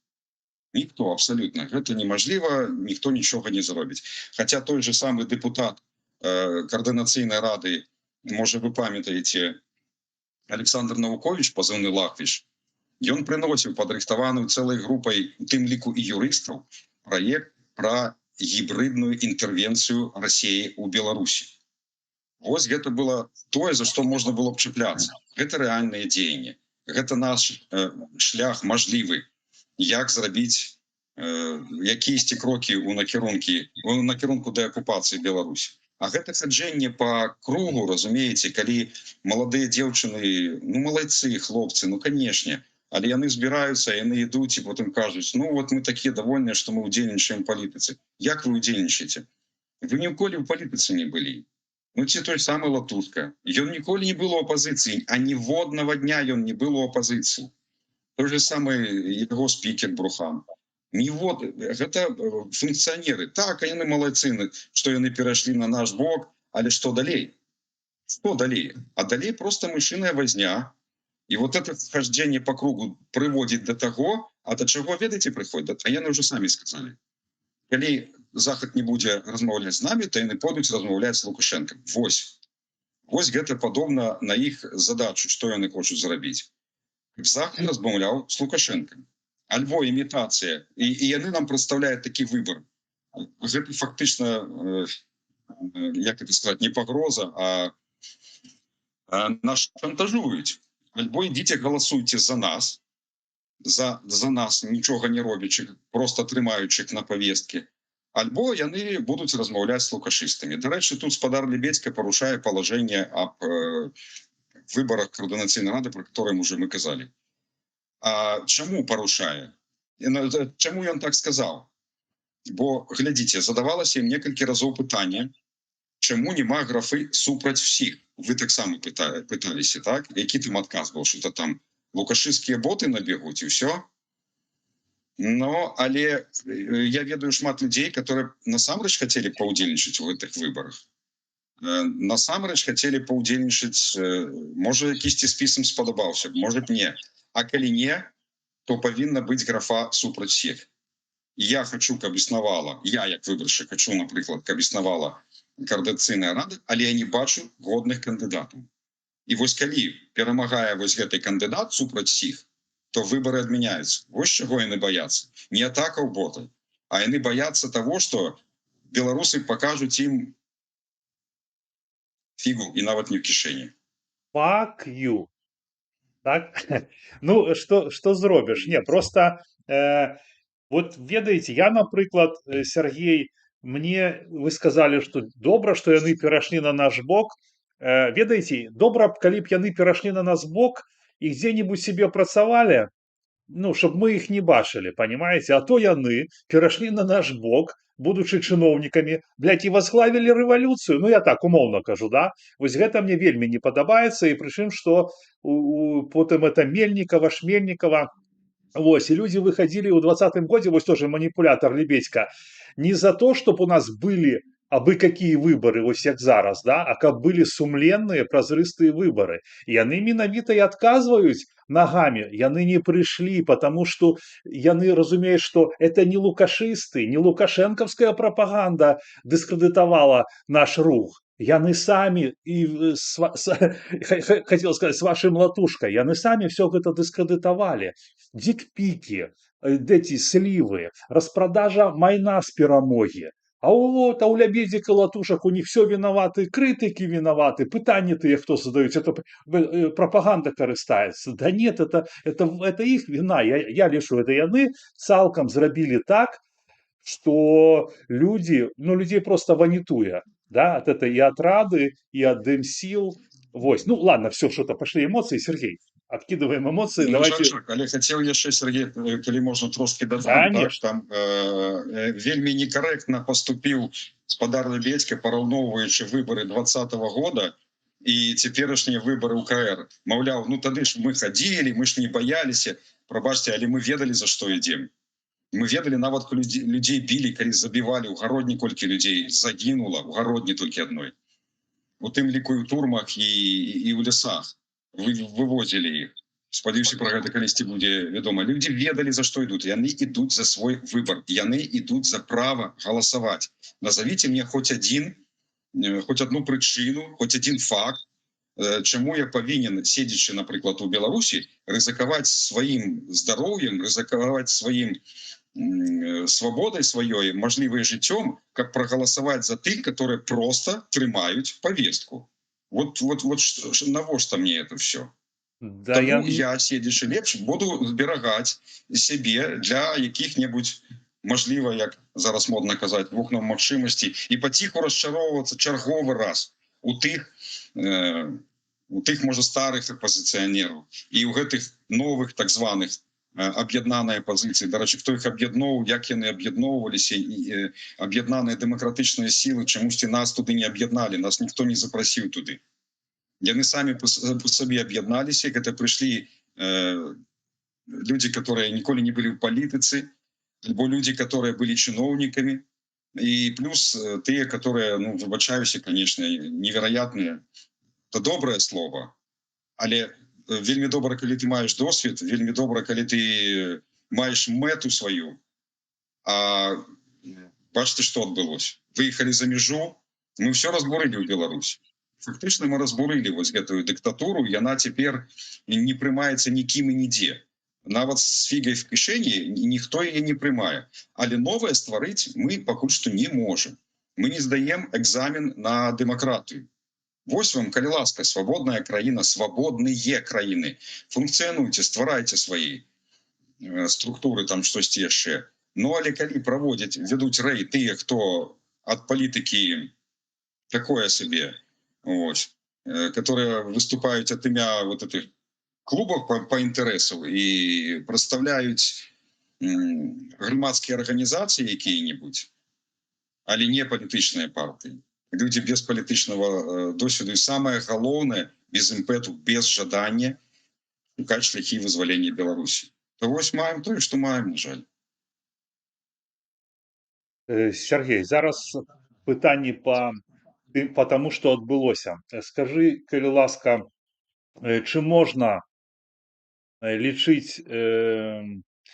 Никто, абсолютно. Гэта немажліва, ніхто нічога не зробіць. Хотя той же самый депутат координаційної ради, може ви пам'ятаєте, Александр Наукович, позывный Лахвич, ён приносил подрыхтованную целой группой, у тым ліку и юристов, проект про гибридную интервенцию России у Беларуси. Вот это было то, за что можно было б чіпляться. Это реальные дзеянні. Это наш шлях можливий, як зробити якісь кроки у накірунку деокупації Беларусі. А гэта хаджэнне по кругу, разумееце, калі маладыя дзяўчыны, ну малайцы, хлопцы, ну канешне, але яны збіраюцца, яны ідуць і потым кажуць, ну вот мы такія довольныя, што мы удзельнічаем у палітыцы. Як вы удзельнічаеце? Вы ніколі ў палітыцы не былі. Ну ці той самы Латушка. Ён ніколі не был у апозіцыі, а ніводнага дня ён не был у апозіцыі. Той же самы яго спікер Брухан. Гэта функцыянеры. Так, яны малайцы, што яны перайшлі на наш бок, але што далей? Што далей? А далей просто мышиная возня. І вот это хождение по кругу приводит до того, а до чего, ведаеце, прыходит? А яны уже самі сказали. Калі Захад не будзе размаўляць з намі, то яны пойдуць размаўляць з Лукашенком. Вось гэта падобна на іх задачу, што яны хочуць зрабіць. Захад размаўляў з Лукашенком. Альбо імітацыя. І яны нам прадстаўляюць такі выбор. Гэта фактычна, як это сказаць, не пагроза, а нас шантажуюць. Альбо ідзіце галасуйце за нас, за нас нічога не робячы, просто трымаючых на повестке. Альбо яны будуць размаўляць з лукашыстамі. Дарэчы, тут спадар Лебедзька парушае палажэнне аб выбарах координаційної ради, про которые уже мы казали. А чому порушає? Чому він так сказав? Бо, глядите, задавалося їм некілька разів питання, чому нема графи «супроть всіх». Ви так само питалися, так? Який там отказ був, що там лукашистські боти набігуть і все? Но, але я ведаю шмат людей, которые насамрэч хотели поудзельнічаць в гэтых выборах. Насамрэч хотели поудзельнічаць, можа, якісьці спісам спадабаўся, можа б не. А калі не, то павінна быць графа «супроть всіх». Я хочу, каб існавала, я як выбаршчык хочу, напрыклад, каб існавала координаційная рада, але я не бачу годных кандыдатаў. І вось калі перамагае вось гэты кандыдат «супроть всіх», то выборы адмяняюцца. Вось чаго яны баяцца. Не атакаў ботаў, а яны баяцца того, што беларусы пакажуць ім фігу і нават не в кішэні. Fuck you. Так? Ну, што зробіш? Не, просто, вот ведаеце, я, напрыклад, Сергей, мне вы сказали, што добра, што яны перайшлі на наш бок. Ведаеце, добра, калі б яны перайшлі на наш бок і дзе-нибудь себе працавалі, ну, щоб мы их не бачили, понимаете? А то яны перайшлі на наш бок, будучи чыноўнікамі, блядь, і возглавілі рэвалюцыю. Ну, я так умоўна кажу, да? Вось гэта мне вельмі не падабаецца, і прычым, што потым это Мельникова, Шмельникова, вось, і людзі выходили ў 20-м годзе, вось тоже маніпулятор Лебедька, не за то, чтоб у нас были абы какие выборы, вось як зараз, да, а каб былі сумленныя, празрыстыя выборы. І яны менавіта і адказваюць ногами, яны не прыйшлі, потому что яны разумеюць, што это не лукашисты, не лукашенковская пропаганда дыскрэдытавала наш рух. Яны самі, і хотел сказать, с вашим Латушкой, яны самі все гэта дыскрэдытавалі. Дикпики, эти сливы, распродажа майна с перамоги. А вот, у Лебедзіка, Латушак, у них все виноваты, критики виноваты, пытания тыя, кто задают, это пропаганда карыстаецца. Да нет, это их вина, я лишу, это яны цалкам зрабілі так, что люди, ну, людей просто ванітуе, да, от этой и отрады, и от дымсил, вось. Ну, ладно, все, что-то пошли эмоции, Сергей. Откидываем эмоции. Ну, давайте. Але хотел яшчэ, Сергей, калі можна трошки дадам, так, там вельмі некорректно поступил спадар Лебедька, параўноўваючы выборы 20-го года и цяперашнія выборы УКР. Маўляў, ну тады ж мы ходили, мы ж не боялись, прабачце, але мы ведали, за что идем. Мы ведали, нават людей били, калі забивали, у гародні колькі людей загинуло, у гародні толькі одной. У тым ліку і ў турмах і ў лясах. Вывозили их. Спадзяюся, про гэта калісьці будзе вядома. Люди ведали, за что идут. Яны идут за свой выбор. Яны идут за право голосовать. Назовите мне хоть один хоць одну прычыну, хоць один факт, чаму я павінен, седзячы, напрыклад, у Беларусі, рызыкаваць сваім здароўем, рызыкаваць сваім свабодай сваёй, мажлівай жыццём, каб прагаласаваць за тых, которые просто трымаюць повестку. Вот навошта мне это все? Да, Таму я, седзячы лепш, буду зберагаць сябе для якіх-небудзь, мажліва, як зараз модна казаць, вокнаў магчымасцей, і паціху расчароўвацца чарговы раз у тых, можа, старых апозіцыянераў і ў гэтых новых так званых аб'яднаныя пазіцыі. Дарэчы, хто іх аб'ядноўваў, як яны аб'ядноўваліся, і аб'яднаныя дэмакратычныя сілы чамусьці нас туды не аб'ядналі, нас ніхто не запрасіў туды. Яны самі па сабе аб'ядналіся, гэта прыйшлі людзі, которые ніколі не былі ў палітыцы, альбо людзі, которые былі чыноўнікамі, і плюс тыя, которые, выбачаюся, конечно, невероятныя. Это добрае слово, але вельмі добра, калі ты маеш досвед, вельмі добра, калі ты маеш мэту сваю. А бачыце, што адбылося? Выехалі за мяжу, мы ўсё разбурылі ў Беларусі. Фактычна мы разбурылі вось гэтую дыктатуру, яна цяпер не прымаецца нікім і нідзе. Нават з фігай в кішэні ніхто яе не прымае. Але новае стварыць мы пакуль што не можам. Мы не здаем экзамен на дэмакратыю. Вось вам, калі ласка, свабодная краіна, свабодныя краіны. Функцыянуйце, стварайце свае структуры, там штосьці яшчэ. Але калі праводзяць, вядуць рэй тыя, хто ад палітыкі такое сабе, которые выступаюць ад імя вот этих клубов по інтарэсаў і прадстаўляюць грамадскія арганізацыі якія-небудзь, але не палітычныя партыі. Люди без палітычнага досведу і самае галоўнае, без імпэту, без жадання шукаць шляхі вызвалення Беларусі. То вось маем тое, што маем, на жаль. Сергей, зараз пытанне по тому, што адбылося. Скажы, калі ласка, чы можна лічыць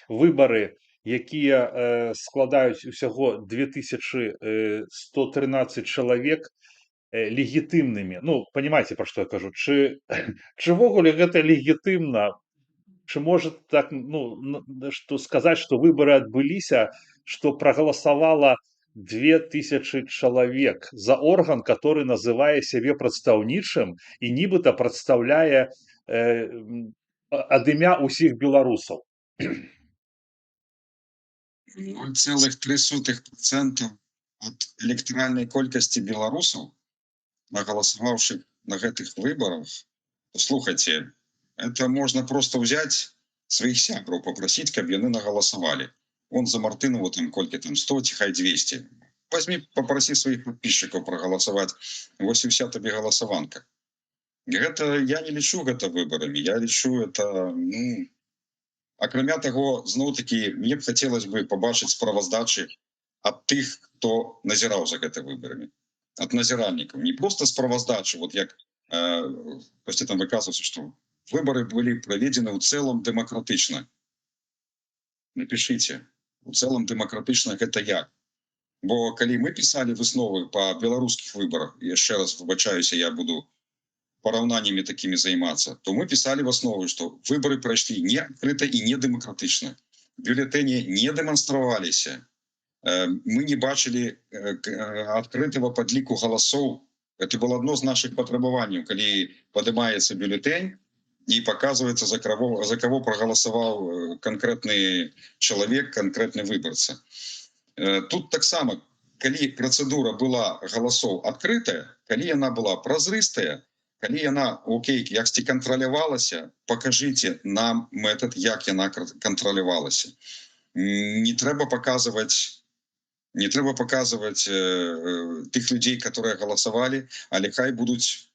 выбары, якія складаюць усяго 2113 чалавек, легітымнымі? Понимаете, про што я кажу? Чы ввогуле гэта легітымна? Чы можа так, што сказаць, што выбары адбыліся, што прагаласавала 2000 чалавек за орган, который называе сябе прадстаўнічым і нібыта прадстаўляе ад імя ўсіх беларусаў? 0,03% ад электаральнай колькасці беларусаў, нагаласаваўшых на гэтых выбарах. Слухайце, это можно просто взять своих сябраў, попросить, каб яны нагаласавалі. Он за Мартынова там колькі там 100 ці хай 200. Возьми, попроси своих подписчиков проголосовать. Вось і вся табе галасаванка. Гэта я не лічу гэта выбарамі, я лічу это, акрамя таго, зноў-такі, мне б хацелось бы побачыць справаздачы ад тых, хто назіраў за гэта выбарамі, ад назіральнікаў. Не просто справаздачы, вот як хтосьці там выказваўся, што выборы были проведены ў цэлым дэмакратычна. Напишите, у цэлым дэмакратычна гэта як? Бо калі мы писали высновы по беларускіх выборах, яшчэ раз выбачаюся, я буду параўнаннямі такімі займацца, то мы писали в основу, што выборы прайшлі не адкрыта і не дэмакратычна. Бюлетэні не дэманстраваліся. Мы не бачылі адкрытага падліку галасоў. Это было одно з наших патрабаванняў, калі падымаецца бюлетень и показывается, за кого проголосовал конкретный человек, конкретный выборца. Тут таксама, калі процедура была голосов открытая, калі она была празрыстая, калі она, окей, яксьці контролявалася, покажите нам метод, як яна контролявалася. Не трэба показывать тых людей, которые голосовали, але хай будуть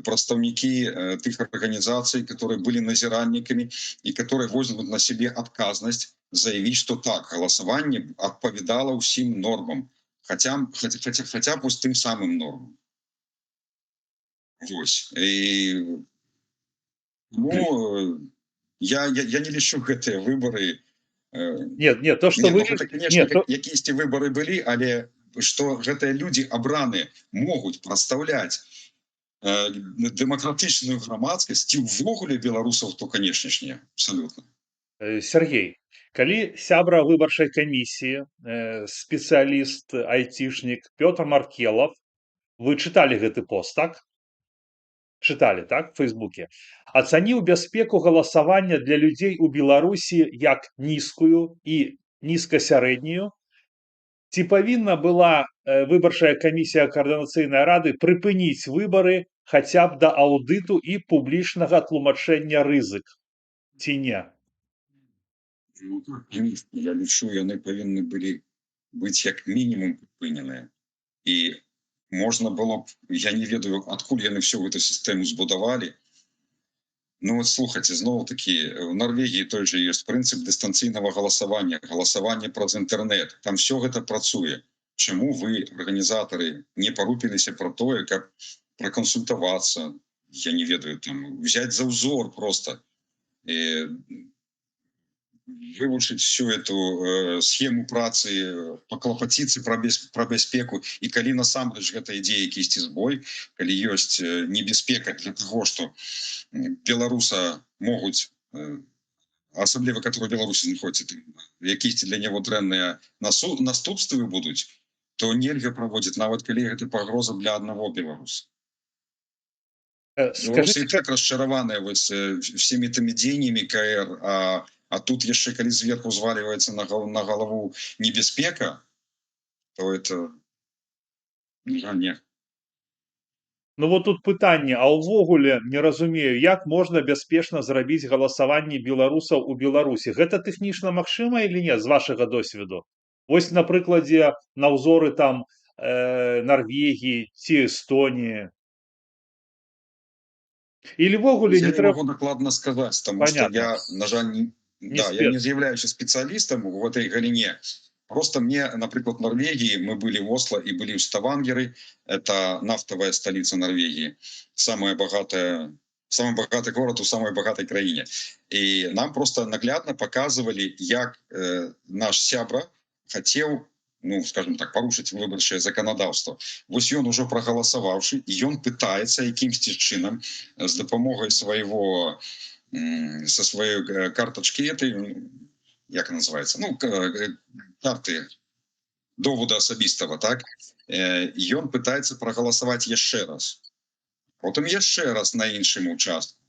прадстаўнікі тых арганізацый, которые были назіральнікамі и которые возьмут на себе адказнасць заявить, что так, голосование адпавядала ўсім нормам, хотя б тым самым нормам. Вось. И, я не лічу гэтыя выборы. Нет, то, что вы... Конечно, якісьці выборы былі, але што гэтыя людзі абраныя могуць прадстаўляць дэмакратычную грамадскасць ці ўвогуле беларусаў, то, канешне ж, не, абсалютна. Сергей, калі сябра выбарчай камісіі, спецыяліст, айцішнік Пётр Маркелов, вы чыталі гэты пост, так? Чыталі, так, в Фейсбуке. Ацаніў бяспеку галасавання для людзей у Беларусі як нізкую і нізка-сярэднюю. Ці павінна была выбарчая камісія каардынацыйнай рады прыпыніць выбары хаця б да аўдыту і публічнага тлумачэння рызык, ці не? Ну, я лічу, яны павінны былі быць як мінімум прыпыненыя. І можна было б, я не ведаю, адкуль яны всю эту сістэму збудавалі. Ну, вот слухайце, зноў-такі, в Норвегіі той же ёсць прынцып дыстанцыйнага галасавання, галасаванне праз інтэрнэт. Там все гэта працуе. Чаму вы, арганізатары, не парупіліся пра тое, каб пракансультавацца, я не ведаю, там, взять за ўзор просто, вывучыць всю эту схему працы, паклапаціцца пра бяспеку, і калі насамрэч гэта ідзе якісьці збой, калі ёсць небяспека для таго, што беларуса могуць, асабліва которые беларусі знаходзяцца, якісьці для него дрэнныя наступствы будуць, то нельга праводзіць, нават калі гэта пагроза для аднаго беларуса. Беларусы і так расчараваныя всеми тымі дзеяннямі КР, а тут яшчэ калі зверху зваливаецца на галаву небяспека, то это не. Ну вот тут пытанне, а ўвогуле не разумею, як можна бяспечна зрабіць галасаванне беларусаў у Беларусі? Гэта тэхнічна магчыма или не, з вашага досведу? Вось на прыкладзе на ўзоры там Норвегіі ці Эстоніі. Или ввогуле не трэба... могу накладна сказаць, таму што я, на жаль, я не з'яўляюся спецыялістам у гэтай галіне. Просто мне, например, в Норвегии, мы были в Осло и были в Ставангере, это нафтовая столица Норвегии, самый богатый город в самой богатой краине. И нам просто наглядно показывали, как наш сябра хотел, ну, скажем так, порушить выборчее законодавство. Вот он уже проголосовавший, и он пытается якимсь чином с допомогой своего, со своей карточки этой, як называется, ну, карты довода асабістага, так, і ён пытаецца прагаласаваць яшчэ раз. Потым яшчэ раз на іншым участку.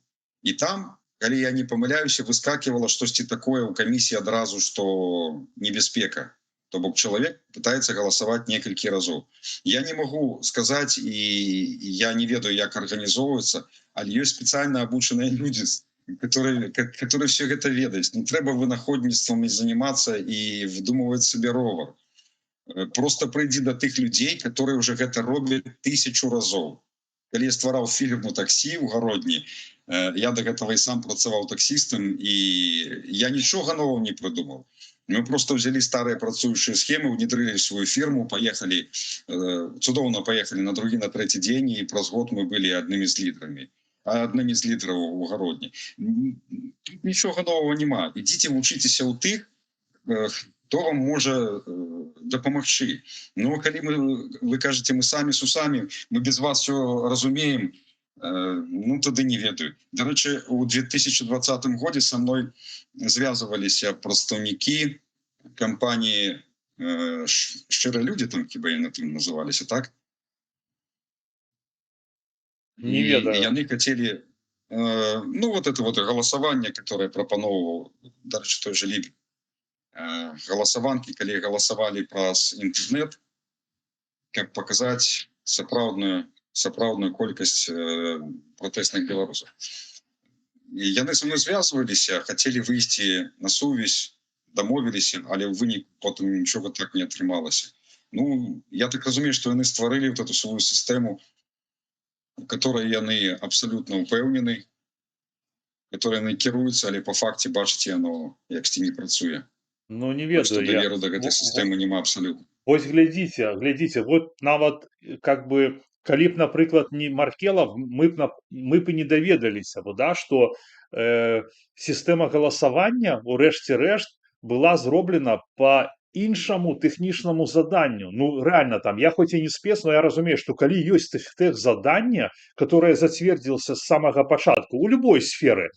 І там, калі я не памыляюся, выскакивала штосьці такое ў камісіі адразу, што небяспека. То бок чалавек пытаецца галасаваць некалькі разоў. Я не магу сказаць, і я не ведаю, як арганізоўваецца, але ёсць спецыяльна абучаныя людзі, которые все это ведаюць. Не трэба вынаходніцтвамі заниматься и выдумывать себе ровар. Просто прыйдзі до тых людзей, которые уже гэта робяць 1000 разоў. Калі я ствараў фірму таксі ў Гародні, я до гэтага і сам працаваў таксістам, і я нічога нового не придумал. Мы просто взяли старые працующие схемы, внедрили в свою фирму, поехали, цудоўна поехали на другі, на трэці дзень, і праз год мы были одними з лідараў у Гародні. Тут нічога нового нема. Ідзіце, вучыцеся ў тых, хто вам можа дапамагчы. Но калі вы кажаце, мы самі с усамі, мы без вас все разумеем, ну тады не ведаю. Дарэчы, у 2020 годзе со мной звязваліся прадстаўнікі кампаніі «Шчырыя людзі», там хіба яны там называліся, так? Не ведаю. И они хотели, ну, вот это вот голосование, которое пропановывал, дальше той же Либ, голосованки, когда голосовали праз интернет, как показать сапраўдную колькасць протестных белорусов. И яны со мной звязваліся, хотели выйти на сувязь, дамовіліся, але ў выніку потым нічога так не атрымалася. Ну, я так разумею, что яны стварылі вот эту свою систему, у которой яны абсолютно упэўнены, которой яны кіруюцца, але по факце бачыце, яно яксьці не працуе. Ну, не ведаю я. Даверу до гэтай сістэмы няма абсолютно. Вось глядзіце, вот нават как бы, калі б, напрыклад, не Маркелов, мы б не даведаліся, да, што сістэма галасавання, у рэшце рэшт, была зроблена па іншаму тэхнічнаму заданню. Ну реально там я хоть і не спец, но я разумею, што калі ёсць тэх задание, которое зацвердзілася з самага пачатку у любой сферы,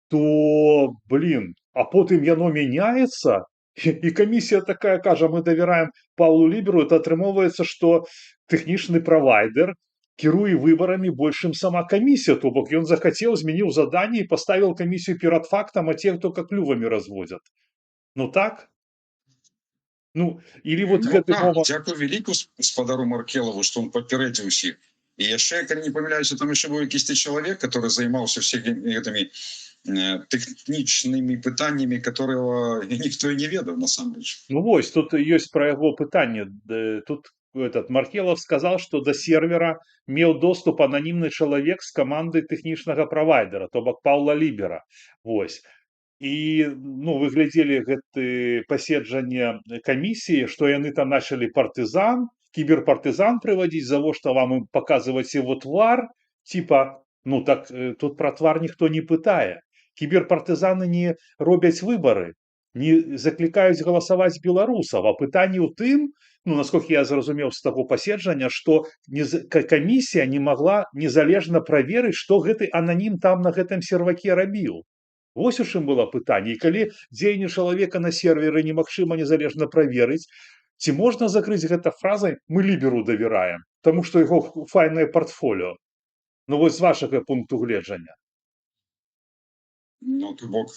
то блин, а потым яно мяняецца, і камісія такая кажа, мы давяраем Паўлу Ліберу, это атрымоўваецца, што тэхнічны правайдер кіруе выбарамі больш, чым сама камісія, то бок ён захацеў, змяніў заданне і паставіў камісію перад фактам, а те, хто как клювамі разводзят. Ну так? Ну, или вот Ну гэты так, момант... дзякуй вяліку гаспадару Маркелову, што он папярэдзіў усіх. І яшчэ, калі не памыляюся, там яшчэ быў якісьці чалавек, который займаўся всякімі гэтымі тэхнічнымі пытаннямі, которого ніхто і не ведаў насамрэч. Ну вось, тут ёсць пра яго пытанне. Тут этот Маркелов сказал, что до сервера меў доступ ананімны чалавек з камандай тэхнічнага правайдера, то бок Паўла Лібера. Вось. І ну, вы глядзелі гэты паседжанне камісіі, што яны там начали партызан, кіберпартызан прыводзіць, завошта вам ім паказваць его твар, типа, ну так тут пра твар ніхто не пытае. Кіберпартызаны не робяць выбары, не заклікаюць галасаваць беларусаў, а пытанне ў тым, ну насколько я зразумеў з таго паседжання, што камісія не могла незалежна праверыць, што гэты ананім там на гэтым серваке рабіў. Вось у чым было пытанне. І калі дзеянне чалавека на серверы немагчыма незалежна праверыць, ці можна закрыць гэта фразай «мы Ліберу давяраем», таму што яго файнае партфоліо. Ну вось з вашага пункту гледжання. Ну, то бок,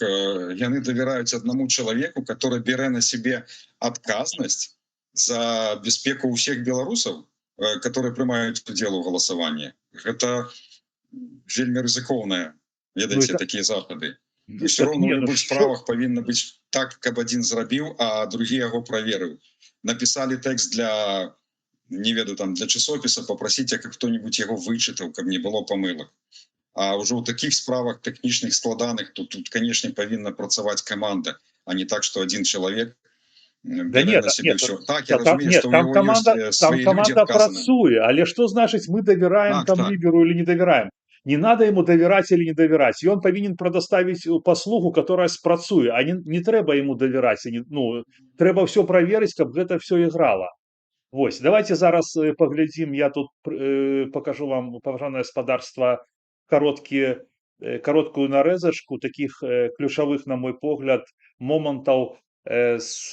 яны давяраюць аднаму чалавеку, который бярэ на сябе адказнасць за бяспеку ўсіх беларусаў, которые прымаюць удзел у галасаванні. Гэта вельмі рызыкоўнае, ведаеце, такія захады. І все роўно ў любых справах павінна быць так, каб адзін зрабіў, а другі яго праверыў. Напісалі тэкст для, не ведаю, там, для часопіса, папрасіць, каб хто-нибудь яго вычытаў, каб не было памылак. А ўжо ў такіх справах тэхнічных складаных, то тут, канешне, павінна працаваць каманда, а не так, што адзін чалавек бярэ на сябе ўсё. Так, я разумею, што ў яго ёсць свае людзі каманда працуе, але што значыць мы давяраем там Ліберу или не давяраем? Не надо ему доверять или не доверять. И он повинен предоставить послугу, которая спрацуе. А не трэба ему доверять. Ну, трэба все проверить, как это все играло. Вось. Давайте зараз поглядим. Я тут покажу вам, паважанае гаспадарства, короткую нарезочку таких ключевых, на мой погляд, моментов с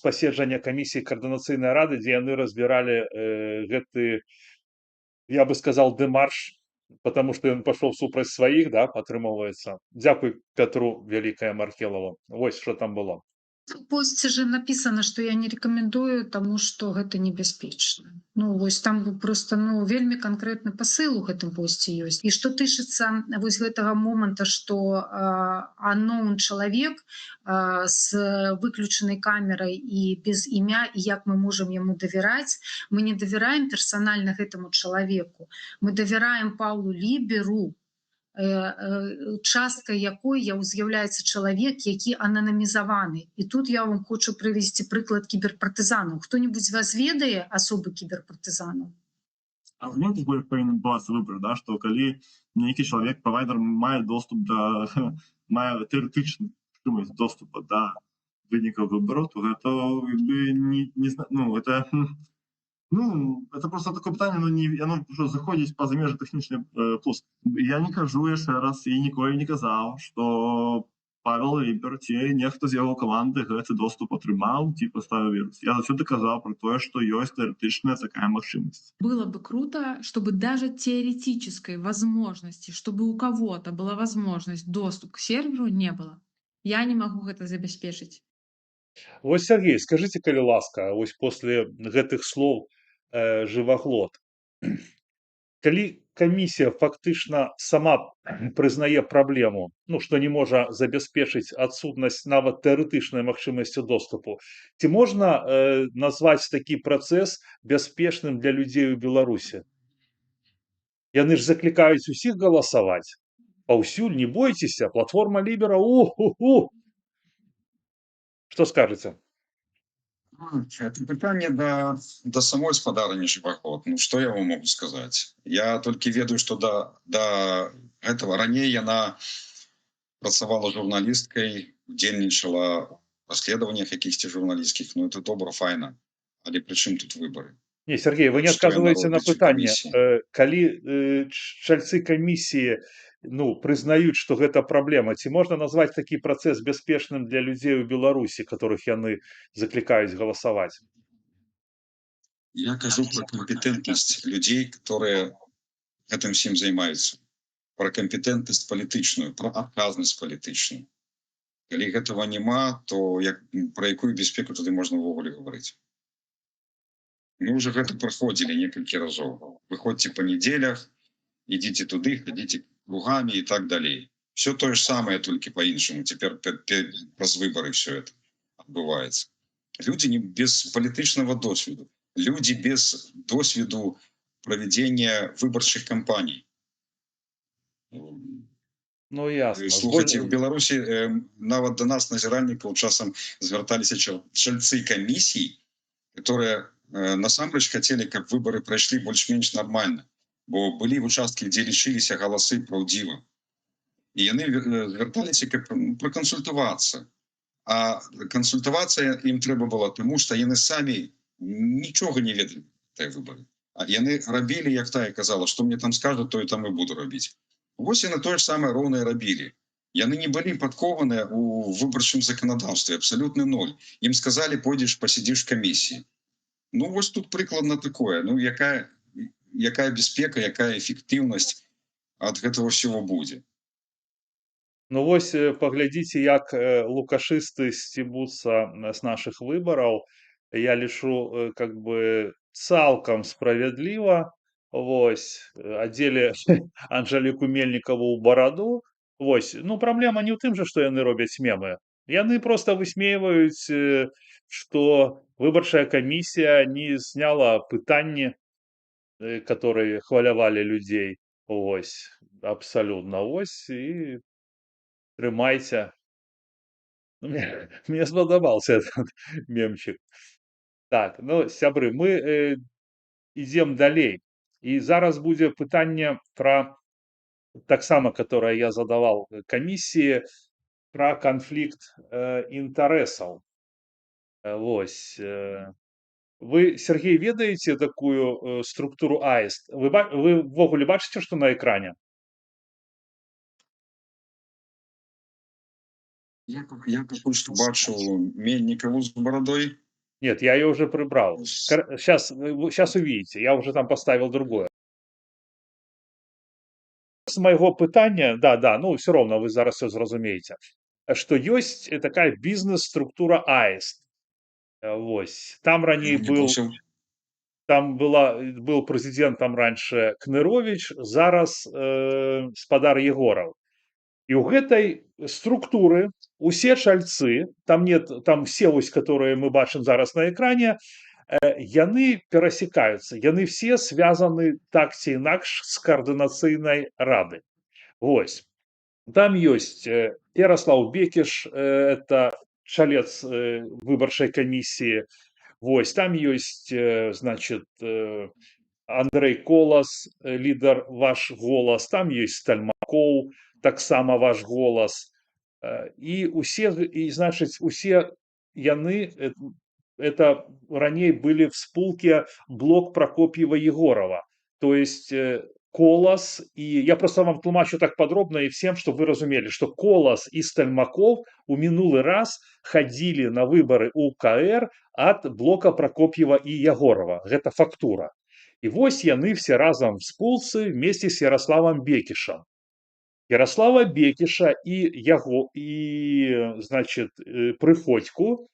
паседжання камісіі координацыйнай рады, где яны разбирали гэты, я бы сказал, демарш, потому что он пошел супраць сваіх, да, атрымоўваецца. Дзякуй Пятру Вялікае Маркелову. Вось што там было. В посце же написано, что я не рекомендую, тому что гэта небяспечна. Ну вось там просто вельмі канкрэтны пасыл у гэтым посце ёсць. І што тычыцца вось гэтага момента, што unknown чалавек з выключанай камерай і без імя, і як мы можам яму давяраць, мы не давяраем персанальна гэтаму чалавеку. Мы давяраем Паўлу Ліберу, часткай якой з'яўляецца чалавек, які ананімізаваны. І тут я вам хочу прывесці прыклад кіберпартызанаў. Хто-нибудь з вас ведае асобы кіберпартызанаў? А в нем больше повинен быть выбор, да, что коли некий человек, провайдер, мае доступ до, мае теоретичный доступа до вынікаў выбору, то это не знаю, ну, это... Ну, это просто такое пытанне, оно уже заходзіць па-за межы тэхнічнай плоскасці. Я не кажу яшчэ раз і ніколі не казаў, што Павел Лібер ці нехта з яго каманды гэты доступ атрымаў, ці паставіў вірус. Я заўсёды казаў про тое, што ёсць тэоретычная такая магчымасць. Было бы круто, чтобы даже теоретической возможности, чтобы у кого-то была возможность доступ к серверу, не было. Я не могу гэта забяспечыць. Вось, Сергей, скажите, калі ласка, вось после гэтых слов жываглот, калі камісія фактычна сама прызнае праблему, ну, што не можа забяспечыць адсутнасць нават тэарэтычнай магчымасці доступу, ці можна назваць такі працэс бяспечным для людзей у Беларусі? Яны ж заклікаюць усіх галасаваць. Паўсюль, не бойцеся, платформа Лібера, у-ху-ху! Что скажете? Это пытанне да самой спадарні жываглот. Ну, што я вам могу сказаць? Я толькі ведаю, што да гэтага раней яна працавала журналісткай, удзельнічала расследаваннях якіхсьці журналісцкіх, ну это добра, файна. Але пры чым тут выбары? Не, Сергей, вы не Што яна адказваеце на робіць у пытанне. камісіі? Калі чальцы камісіі прызнаюць, што гэта праблема, ці можна назваць такі працэс бяспечным для людзей у Беларусі, которых яны заклікаюць галасаваць? Я кажу про компетентнасць людзей, которые гэтым всім займаюцца. Про компетентнасць палітычную, про адказнасць палітычную. Калі гэтага няма, то про якую бяспеку тады можна ўвогуле гаварыць? Мы уже гэта праходзілі некалькі разоў. Выходзьце па нядзелях, ідзіце туды, хадзіце кругамі і так далей. Все тое ж самае, толькі па-іншаму. Цяпер праз выбары все это адбываецца. Людзі без палітычнага досведу, людзі без досведу правядзення выбарчых кампаній. Ну, ясно. Слухайце, в Беларусі нават да нас, назіральнікаў, часам звярталіся чальцы камісій, которые насамрэч хацелі, каб выбары прайшлі больш-менш нармальна, бо былі участкі, дзе лічыліся галасы праўдзіва. І яны звярталіся, каб пракансультавацца. А кансультавацца ім трэба было, таму што яны самі нічога не ведалі пра выбары. А яны рабілі, як тая казала, што мне там скажуць, то і там і буду рабіць. Вось яны тое ж самае роўна і рабілі. Яны не былі падкованыя ў выбарчым заканадаўстве, абсалютны ноль. Ім сказалі, пойдзеш, пасядзіш в камісіі. Ну, вось тут прыкладна такое. Ну, якая бяспека, якая эфектыўнасць ад гэтага ўсяго будзе? Ну, вось паглядзіце, як лукашысты сцібуцца з нашых выбараў. Я лічу, как бы цалкам справядліва. Вось, адзелі Анжэліку Мельнікаву ў бараду. Вось, ну, праблема не ў тым жа, што яны робяць мемы. Яны проста высмейваюць, што выбарчая камісія не зняла пытанні, которые хвалявалі людзей. Вось, абсалютна. Вось, і трымайце. Мне спадабаўся этот мемчик. Так, ну, сябры, мы ідзем далей. І зараз будзе пытанне пра, таксама, которое я задавал камісіі, пра канфлікт інтарэсаў. Вось. Вы, Сергей, ведаеце такую структуру АІСТ? Вы ввогуле бачыце, што на экране? Я пакуль што бачу Мельнікаву з барадой. Нет, я ее уже прибрал. Сейчас увидите, я уже там поставил другое. С моего пытания, да, ну все равно вы зараз все зразумеете, что есть такая бизнес-структура АИСТ. Вось. Там ранее был президентом раньше Кнырович, зараз спадар Егоров. И у этой структуры усе чальцы, там все, которые мы бачим зараз на экране, яны перасекаются, яны все связаны так ці інакш с координацыйнай рады. Вось. Там есть Ярослав Бекиш, это чалец выбарчай комиссии. Вось. Там есть, значит, Андрей Колас, лидер «Ваш голос», там есть Стальмаков, таксама «Ваш голос». И значит, усе яны, это ранее были в спулке блок Прокопьева-Егорова. То есть Колас, и я просто вам тлумачу так подробно и всем, чтобы вы разумели, что Колас и Стальмаков у минулый раз ходили на выборы УКР от блока Прокопьева и Егорова. Это фактура. И вось яны все разом в спулцы вместе с Ярославом Бекишем. Ярослава Бекиша и значит, Прыходьку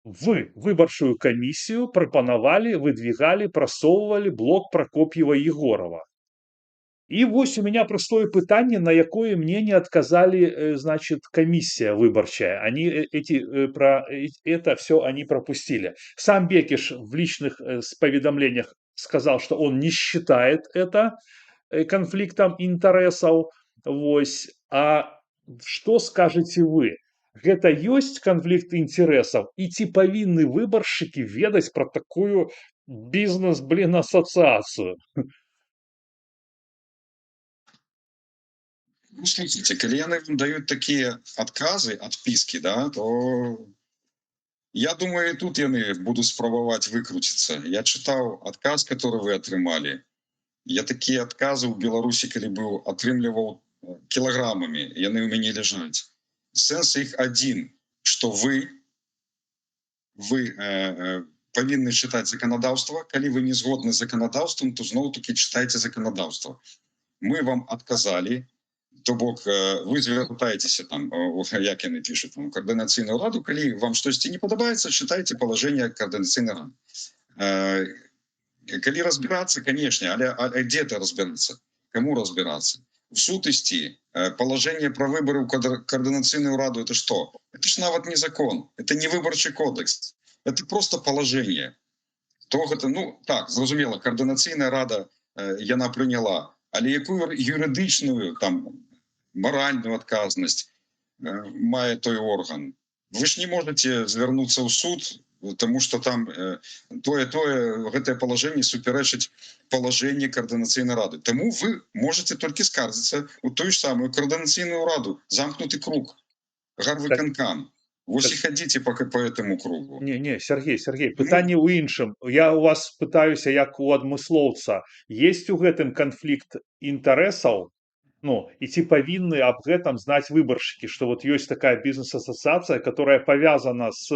в выборчую комиссию пропоновали, выдвигали, просовывали блок Прокопьева-Егорова. И вось у меня простое пытанне, на якое мне не отказали, значит, комиссия выборчая. Они это все они пропустили. Сам Бекиш в личных поведомлениях сказал, что он не считает это конфликтом интересов. Вось. А что скажете вы? Гэта ёсць канфлікт інтарэсаў, і ці павінны выбаршчыкі ведаць пра такую бізнес-асацыяцыю? Ну, слушайте, калі яны вам даюць такія адказы, адпіскі, да, то Я думаю, і тут яны будуць спрабаваць выкруціцца. Я чытаў адказ, который вы атрымалі. Я такія адказы ў Беларусі, калі быў, атрымліваў кілаграмамі, яны ў мяне ляжаць. Сэнс іх адзін, што вы павінны чытаць заканадаўства. Калі вы не згодны з заканадаўствам, то зноў-такі чытайце заканадаўства. Мы вам адказалі, то бок вы звяртаецеся там, як яны пішуць, там, каардынацыйную раду, калі вам штосьці не падабаецца, чытайце палажэнне каардынацыйнай рады. Калі разбирацца, канешне, але дзе это разбирацца? Каму разбирацца? В сутнасці палажэнне пра выбары ў каардынацыйную раду это што? Это ж нават не закон, это не выбарчы кодекс, это просто палажэнне. То гэта, ну так, зразумела, каардынацыйная рада яна прыняла, але якую юрыдычную, там, маральную адказнасць мае той орган? Вы ж не можете звярнуцца ў суд, тому что там гэтае палажэнне супярэчыць палажэнне каардынацыйнай рады. Таму вы можете толькі скардзіцца ў тую ж самую каардынацыйную раду. Замкнуты круг. Гарвыканкам. Вось і хадзіце по этому кругу. Не, Сергей, пытанне ў іншым. Я у вас пытаюся як у адмыслоўца. Есть у гэтым канфлікт інтарэсаў? Ну, и ці павінны аб гэтым знаць выбаршчыкі, што вот ёсць такая бізнес-асацыяцыя, которая повязана с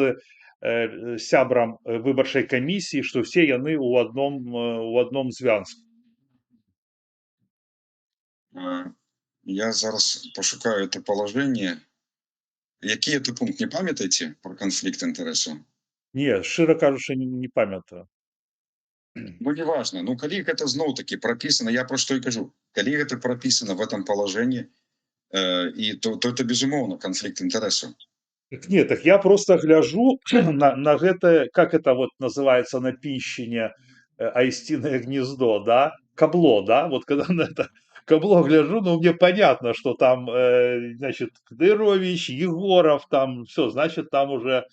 сябрам выбарчай камісіі, што все яны у адном звязку. Я зараз пошукаю это палажэнне. Які это пункт, не памятаеце про канфлікт інтарэсаў? Не, шчыра кажучы, не памятаю. Ну, неважно. Ну, калі гэта зноў-такі прописано, я про што і кажу, калі гэта прописано в этом палажэнні, то это, безумоўно, канфлікт інтарэсаў. Так нет, так я просто гляжу на гэта, как это вот называется на пищине, аистиное гнездо, да, кабло, да, вот когда на это кабло гляжу, ну, мне понятно, что там, значит, Кадырович, Егоров, там, все, значит, там уже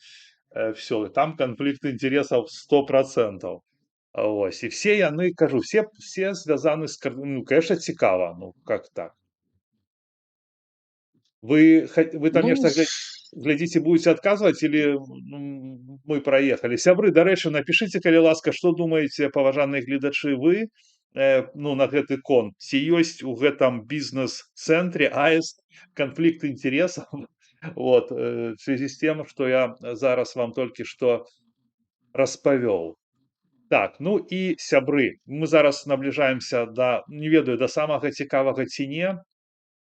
все, там конфликт интересов 100%. Ось, і все яны, кажу, все звязаны з, ну, конечно, цікава, ну, как так? Вы там нешта глядзіце, будете адказваць или мы проехали? Сябры, дарэчы, напишите, калі ласка, што думаеце, паважаныя гледачы, вы ну, на гэты конт? Ці ёсць у гэтым бізнес-цэнтре АЭС канфлікт інтарэсаў? Вот, в связи с тем, что я зараз вам толькі што распавёл. Так, ну і сябры, мы зараз набліжаемся да, не ведаю, да самага цікавага ці не.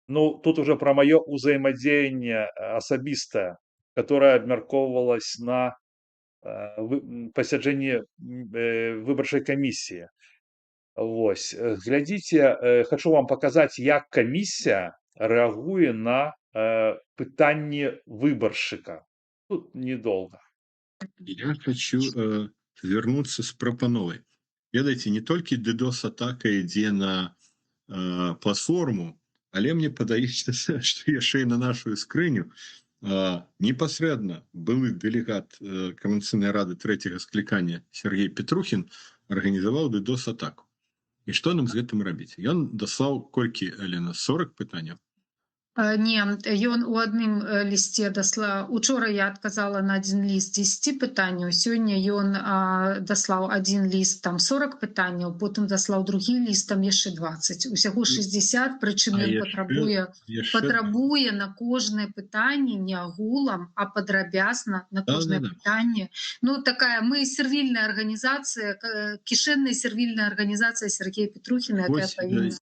Ну, тут уже про мое узаемодзеянне асабістае, которое абмяркоўвалось на пасяджэнні выбарчай камісіі. Вось, глядзіце, хочу вам показать, як камісія рэагуе на пытанні выбаршчыка. Тут недолго. Я хочу вернуться с прапановай. Ведаеце, не толькі DDoS-атака ідзе на платформу, але мне падаецца, што яшчэ і на нашу скрыню непасрэдна былы дэлегат Камерцыйнай рады трэцяга склікання Сергей Петрухін арганізаваў DDoS-атаку. І што нам з гэтым рабіць? Ён даслаў колькі, Алена, 40 пытанняў? Не, ён у адным лісце даслаў. Учора я адказала на адзін ліст 10 пытанняў. Сёння ён даслаў адзін ліст, там 40 пытанняў, потым даслаў другі ліст, там яшчэ 20. Усяго 60, прычым ён патрабуе на кожнае пытанне не агулам, а падрабязна на кожнае пытанне. Ну, такая, мы сервільная арганізацыя, кішэнная сервільная арганізацыя Сергея Петрухіна, якая павінна...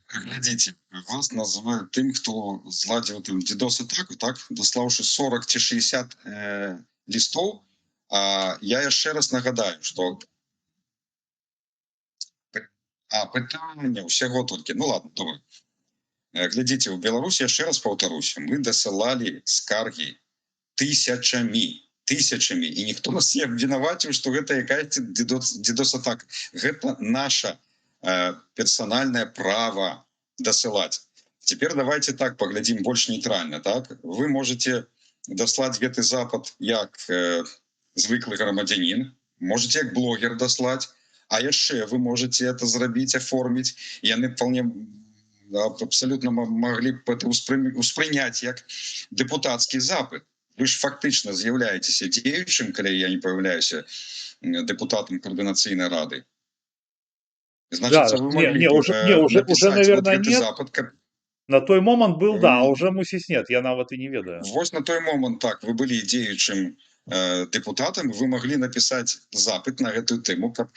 Глядзіце, вас называют тым, хто зладзіў там DDoS-атаку, так, даслаўшы 40 ці 60 лістоў. А я яшчэ раз нагадаю, што пытанне ўсяго толькі, ну ладно, добра. Глядзіце, у Беларусі, яшчэ раз паўтаруся, мы дасылалі скаргі тысячамі, і ніхто нас не абвінаваціў, што гэта якая-ці DDoS-атака. Гэта наша персональное право досылать. Теперь давайте так поглядим больше нейтрально. Так? Вы можете дослать гэты запад як звыклый грамадзянин, можете як блогер дослать, а яшчэ вы можете это зрабіць, оформить, и они вполне абсолютно могли бы это успрынять як депутатский запад. Вы же фактично з'являетесь дзеючым, калі я не появляюся депутатом координаційной рады. Значит, Да, вы могли уже, наверное, вот нет. запад. На той момент был, да, а уже мусіць нет, я нават і не ведаю. Вось на той момент, так, вы были дзеючым депутатом, вы могли написать запит на эту тему, каб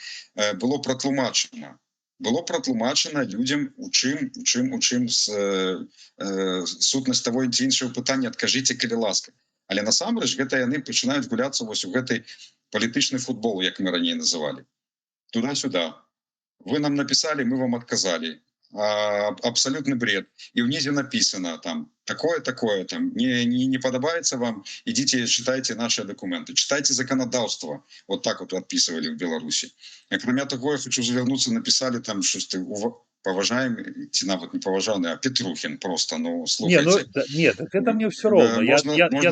было протлумачено. Было протлумачено людям, у чым сутнасць того ці іншого пытання, адкажыце, калі ласка. Але насамрэч гэта яны пачынаюць гуляцца вось у гэтай палітычны футбол, як мы раней называлі. Туда-сюда. Вы нам написали, мы вам отказали. Абсолютный бред. И внизе написано там такое, там не подобается вам, идите читайте наши документы, читайте законодавство. Вот так вот отписывали в Беларуси. А кроме того, я хочу завернуться, написали там, что поважаемый, нават не поважанный, а Петрухин просто, ну, слухайте. Нет, так это мне все равно, я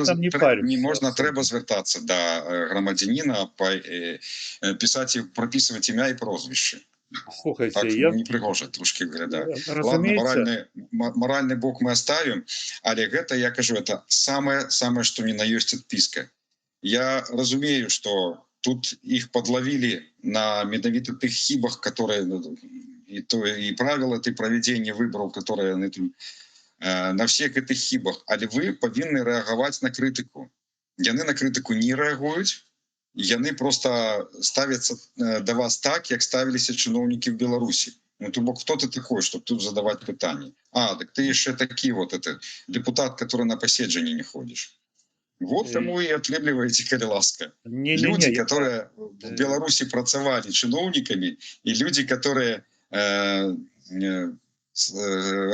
там не парюсь. Можно, треба звертаться до громадянина, писать и прописывать имя и прозвище. Слухайте, так, я... не пригожа трошки выглядае. Разумеется. Ладно, моральный бок мы оставим, але гэта, я кажу, это самое, что ни на есть отписка. Я разумею, что тут их подловили на менавіта тых хибах, которые и правила ты проведения выборов, которые на всех этих хибах, але вы повинны реагировать на критику. Яны на критику не реагують. Яны просто ставятся до вас так, як ставились чиновники в Беларуси. Ну, то бок, кто ты такой, чтобы тут задавать питания? Так ты еще такие вот, это депутат, который на посещение не ходишь. Вот тому и отлепливаете, коли ласка. Люди, которые в Беларуси працевали чиновниками, и люди, которые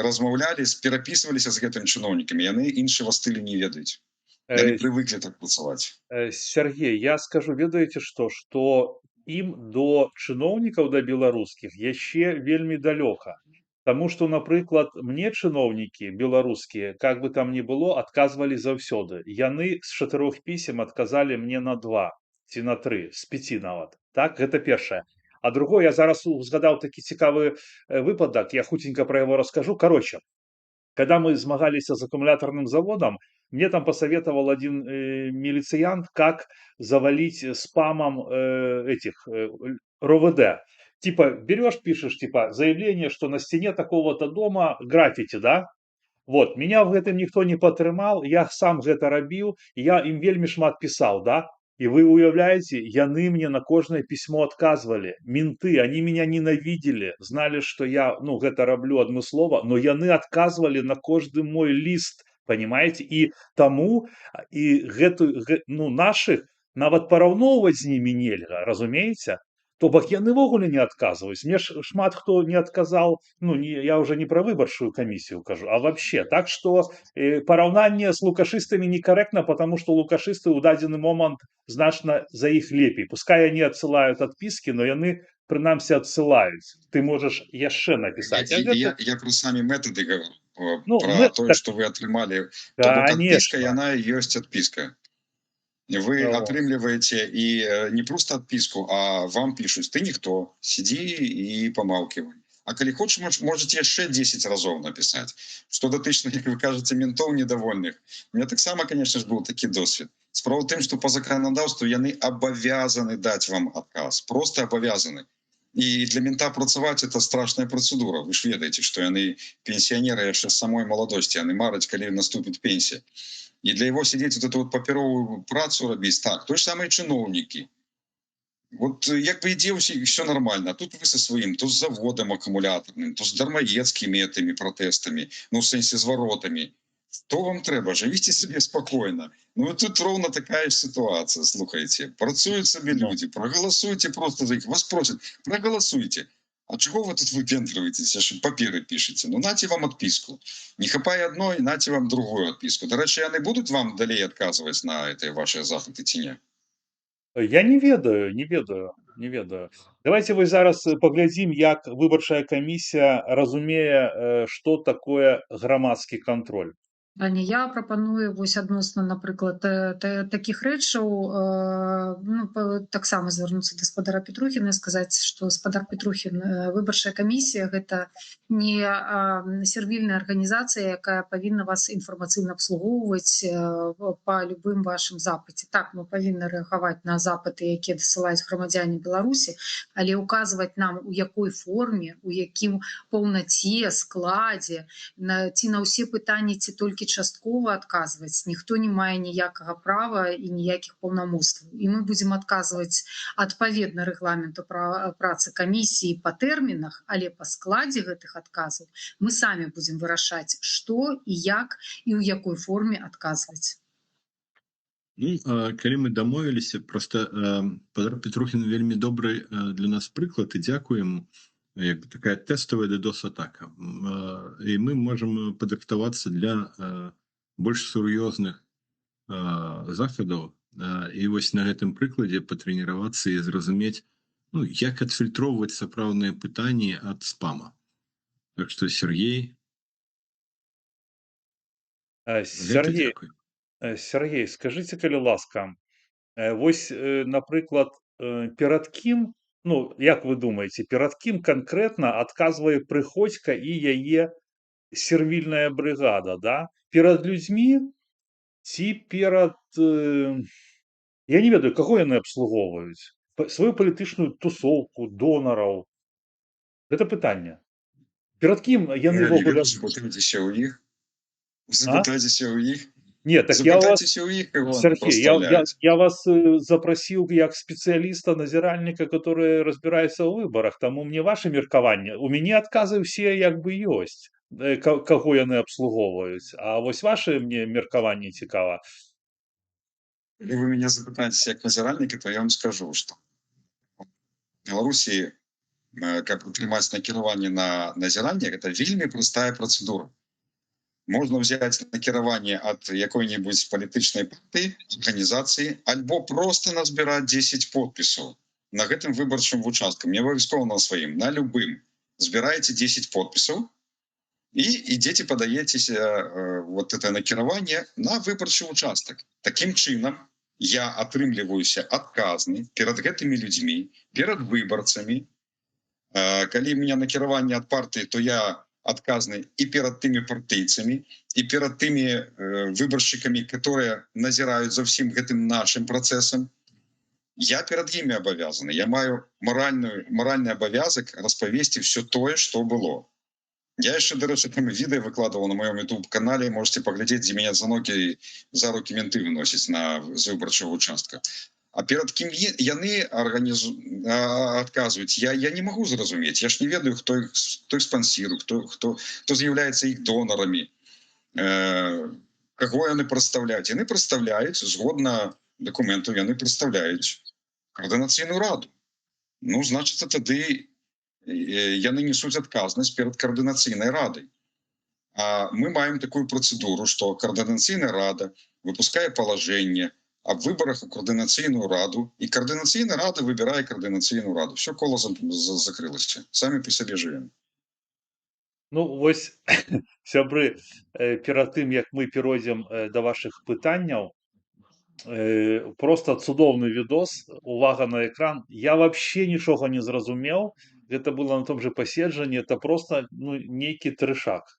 размовляли, переписывались с этими чиновниками, и они іншого стиля не ведают. Они привыкли так працаваць. Сергей, я скажу, ведаеце што ім до чыноўнікаў, да беларускіх, яшчэ вельмі далёка. Таму што, напрыклад, мне чыноўнікі беларускія, как бы там ни было, адказвалі заўсёды. Яны з 4 пісем адказалі мне на 2 ці на 3, з 5 нават. Так, гэта першае. А другое, я зараз узгадаў такі цікавы выпадак, я хутенька про яго раскажу. Короче, когда мы змагаліся з аккумуляторным заводом, мне там посоветовал один милициянт, как завалить спамом РОВД. Типа берешь, пишешь, типа заявление, что на стене такого-то дома граффити, да? Вот, меня в этом никто не падтрымаў, я сам гэта рабіў, я им вельмі шмат писал, да? И вы уявляете, яны мне на кожное письмо отказывали. Менты, они меня ненавидели, знали, что я, гэта раблю адмыслова, но яны отказывали на каждый мой лист, понимаете? И тому, и наших нават параўноўваць з ними нельга, разумееце? То бок яны вогуле не отказываюсь. Мне шмат кто не отказал, я уже не про выборчую комиссию кажу, а вообще. Так что параўнанне с лукашистами некорректно, потому что лукашисты у дадзены момент значно за их лепей. Пускай они отсылают отписки, но яны прынамсі отсылают. Ты можешь яшчэ написать. Я про сами методы говорю, про то, что вы отрымали. Отписка, и она есть отписка. Вы отрымливаете и не просто отписку, а вам пишут: ты никто, сиди и помалкивай. А коли хочешь, можете еще 10 разов написать. Что дотычно, как вы кажете, ментов недовольных. У меня так само, конечно же, был такой досвид. Справа в том, что по законодавству яны обязаны дать вам отказ. Просто обязаны. И для мента працаваць это страшная процедура. Вы ж ведаете, что яны пенсионеры еще с самой молодости, яны мараць, коли наступит пенсия. И для его сидеть вот эту вот паперовую працу робіць так. То же самое чиновники. Вот як бы ідзе все нормально, а тут вы со своим, то с заводом аккумуляторным, то с дармаедскими этими протестами, ну, в сенсі зворотами. Что вам треба? Живите себе спокойно. Ну, и тут ровно такая же ситуация, слухайте. Працюють собі люди, проголосуйте просто за них. Вас просят, проголосуйте. А чего вы тут выпендриваетесь, что папиры пишете? Ну, нате вам отписку. Не хапай одной, нате вам другую отписку. До речі, вони будуть вам далее отказывать на этой вашей заходи ці ні? Я не ведаю. Давайте вось зараз паглядзім, як выбарчая камісія разумее, што такое грамадскі кантроль. Аня, я прапаную вось адносна, напрыклад, такіх рэчаў, ну, таксама звярнуцца да спадара Петрухіна і сказаць, што спадар Петрухін, выбарчая камісія гэта не сервільная арганізацыя, якая павінна вас інфармацыйна абслугоўваць па любым вашым запыце. Так, мы павінны рэагаваць на запыты, якія дасылаюць грамадзяне Беларусі, але ўказваць нам, у якой форме, у якім паўнаце, складзе, ці на ўсе пытанні, ці толькі часткова адказваць, ніхто не мае ніякага права і ніякіх паўнамоцтваў. І мы будзем адказваць адпаведна рэгламенту працы камісіі па тэрмінах, але па складзе гэтых адказаў мы самі будзем вырашаць, што і як і ў якой форме адказваць. Ну, калі мы дамовіліся, просто спадар Петрухін вельмі добры для нас прыклад, і дзякуем. Як бы такая тэставая DDoS-атака. І мы можам падрыхтавацца для больш сур'ёзных захадаў. І вось на гэтым прыкладзе патрэніравацца і зразумець, ну, як адфільтроўваць сапраўдныя пытанні ад спама. Так што, Сергей... Сергей, скажыце, калі ласка, вось, напрыклад, перад кім, ну, як вы думаеце, перад кім канкрэтна адказвае Прыходзька і яе сервільная брыгада, да? Перад людзьмі ці перад... Я не ведаю, каго яны абслугоўваюць? Сваю палітычную тусоўку, донараў? Гэта пытанне. Перад кім яны вогуле... Запытайцеся ў іх. Запытайцеся ў іх. Нет, так я вас, Сергей, я вас запросил как специалиста, назиральника, который разбирается в выборах, тому мне ваше меркаванне. У меня отказы все как бы есть, кого яны обслуговывают, а вось ваше мне меркаванне цікава. Если вы меня запытаетесь как назиральника, то я вам скажу, что в Беларуси, как атрымаць накіраванне на назіранне, это вельмі простая процедура. Можно взять накіраванне от какой-нибудь палітычнай партии, организации, альбо просто назбирать 10 подписей на гэтым выбарчым участкам, не обовязково на своим, на любым. Збираете 10 подписей и идете, подаетесь вот это накіраванне на выбарчы участок. Таким чынам я атрымліваюся адказны перед гэтымі людьми, перед выборцами. Калі у меня накіраванне от партии, то я адказны і перад тымі партыйцамі, і перад тымі выбаршчыкамі, которые назіраюць за ўсім гэтым нашим працэсам. Я перад імі абавязаны. Я маю моральны абавязак распавесці все тое, што было. Я яшчэ, дарэчы, там відэа выкладываў на маём YouTube-канале, можете паглядзець, дзе мяне за рукі менты выносяць з выбарчага участка. А перад кім яны адказваюць, я не могу зразумець. Я ж не ведаю, хто іх спансіруе, хто з'яўляецца іх донарамі, каго яны прадстаўляюць. Яны прадстаўляюць, згодна дакументу, яны прадстаўляюць координаційную раду. Ну, значит, тады яны несуць адказнасць перад координаційнай радай. А мы маем такую процедуру, что координаційная рада выпускае положение об выборах у координаційную раду, и координаційная рада выбирае координаційную раду. Все коло закрылось. Сами по себе живем. Ну, вось, сябры, перад тым, як мы перайдзем да вашых пытанняў, просто цудоўны відос, увага на экран. Я вообще нічога не зразумеў. Это было на том же паседжанні, это просто, ну, нейкі трэшак.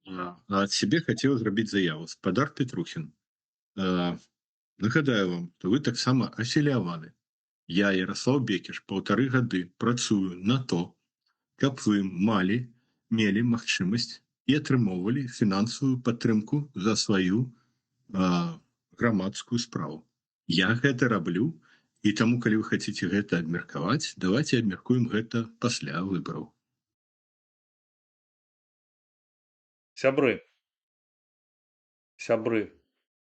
А ад сябе хацеў зрабіць заяву. Спадар Петрухін, нагадаю вам, што вы таксама афіліяваны. Я, Ярослав Бекіш, 1,5 гады працую на то, каб вы мелі магчымасць і атрымоўвалі фінансавую падтрымку за сваю грамадскую справу. Я гэта раблю, І таму калі вы хацеце гэта абмеркаваць, давайте абмяркуем гэта пасля выбараў. Сябры,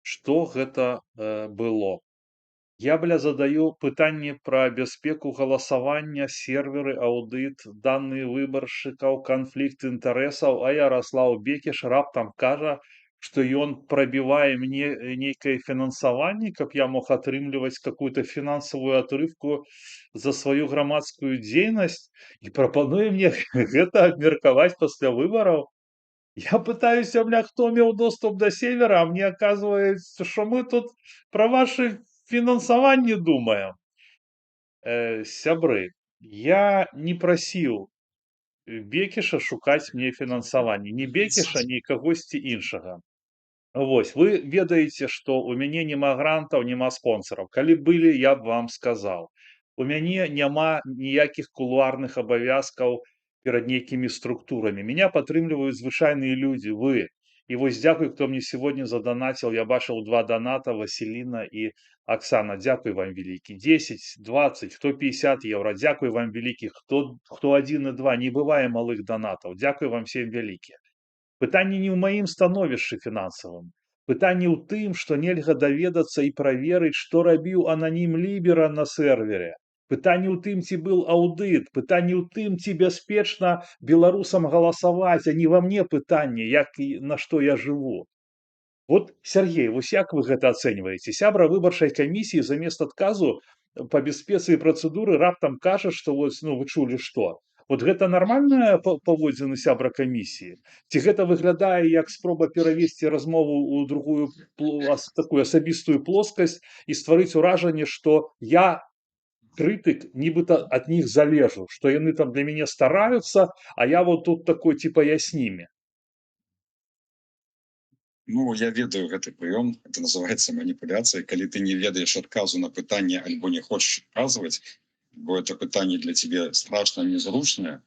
што гэта было? Я, задаю пытанне пра бяспеку галасавання, серверы, аўдыт, даныя выбаршчыкаў, канфлікт інтарэсаў, а Яраслаў Бекіш раптам кажа, што ён прабівае мне нейкае фінансаванне, каб я мог атрымліваць какую-то фінансавую атрывку за сваю грамадскую дзейнасць і прапануе мне гэта абмеркаваць пасля выбараў. Я пытаюсь, бля, кто имел доступ до сервера, а мне оказывается, что мы тут про ваше финансование думаем. Сябры, я не просил Бекіша шукаць мне фінансаванне. Ні Бекіша, ні кагосьці іншага. Вось, вы ведаеце, што ў мяне няма грантаў, няма спонсораў. Калі былі, я б вам сказаў. У мяне няма ніякіх кулуарных абавязкаў перад нейкімі структурамі. Меня падтрымліваюць звычайныя людзі, вы. І вось дзякуй, хто мне сегодня заданаціў. Я бачыў 2 даната, Васіліна і Оксана. Дзякуй вам вялікі. 10, 20, хто 50 еўра. Дзякуй вам вялікі. Хто 1 і 2. Не бывае малых данатаў. Дзякуй вам всем вялікі. Пытанне не ў маім становішчы фінансавым. Пытанне ў тым, што нельга даведацца і праверыць, што рабіў ананім Лібера на сервере. Пытанне ў тым, ці быў аўдыт. Пытанне ў тым, ці бяспечна беларусам галасаваць, а не ва мне пытанне, як і на што я жыву. Вот, Сергей, вось як вы гэта ацэньваеце? Сябра выбарчай камісіі замест адказу па бяспецы і працэдуры раптам кажа, што вось, ну, вы чулі што? Вот гэта нармальная паводзіны сябра камісіі? Ці гэта выглядае як спроба перавесці размову ў другую такую асабістую плоскасць і стварыць уражанне, што я крытык нібыта ад них залежу, што яны там для мяне стараюцца, а я вот тут такой типа я с ними. Ну, я ведаю гэты прыём, это называется маніпуляцыя, калі ты не ведаеш адказу на пытанне альбо не хочаш адказваць, бо это пытанне для тебе страшно незручнае,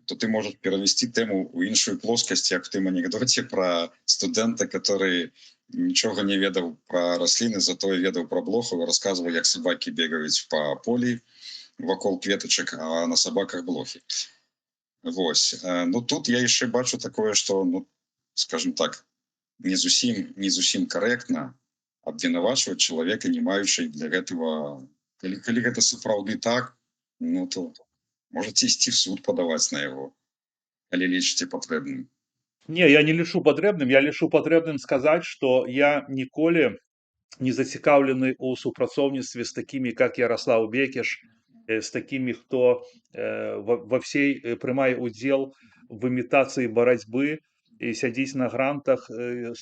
то ты можаш перавесці тэму ў іншую плоскасць, як в тым анекдоце пра студэнта, который нічога не ведаў пра расліны, затое ведаў пра блоху, расказваў, як сабакі бегаюць па полі вакол кветачак, а на сабаках блохі. Вось. Ну, тут я яшчэ бачу такое, што, ну, скажем так, не зусім карэктна абвінавачваць чалавека, не маючы для гэтага. Калі гэта сапраўды так, ну, то можаце ісці в суд падаваць на яго, калі лічыце патрэбным. Не, я не лічу патрэбным, я лічу патрэбным сказаць, што я ніколі не зацікаўлены ў супрацоўніцтве з такімі, как Ярослав Бекіш, з такімі, хто во всей прымае удзел в імітацыі барацьбы і сядзіць на грантах,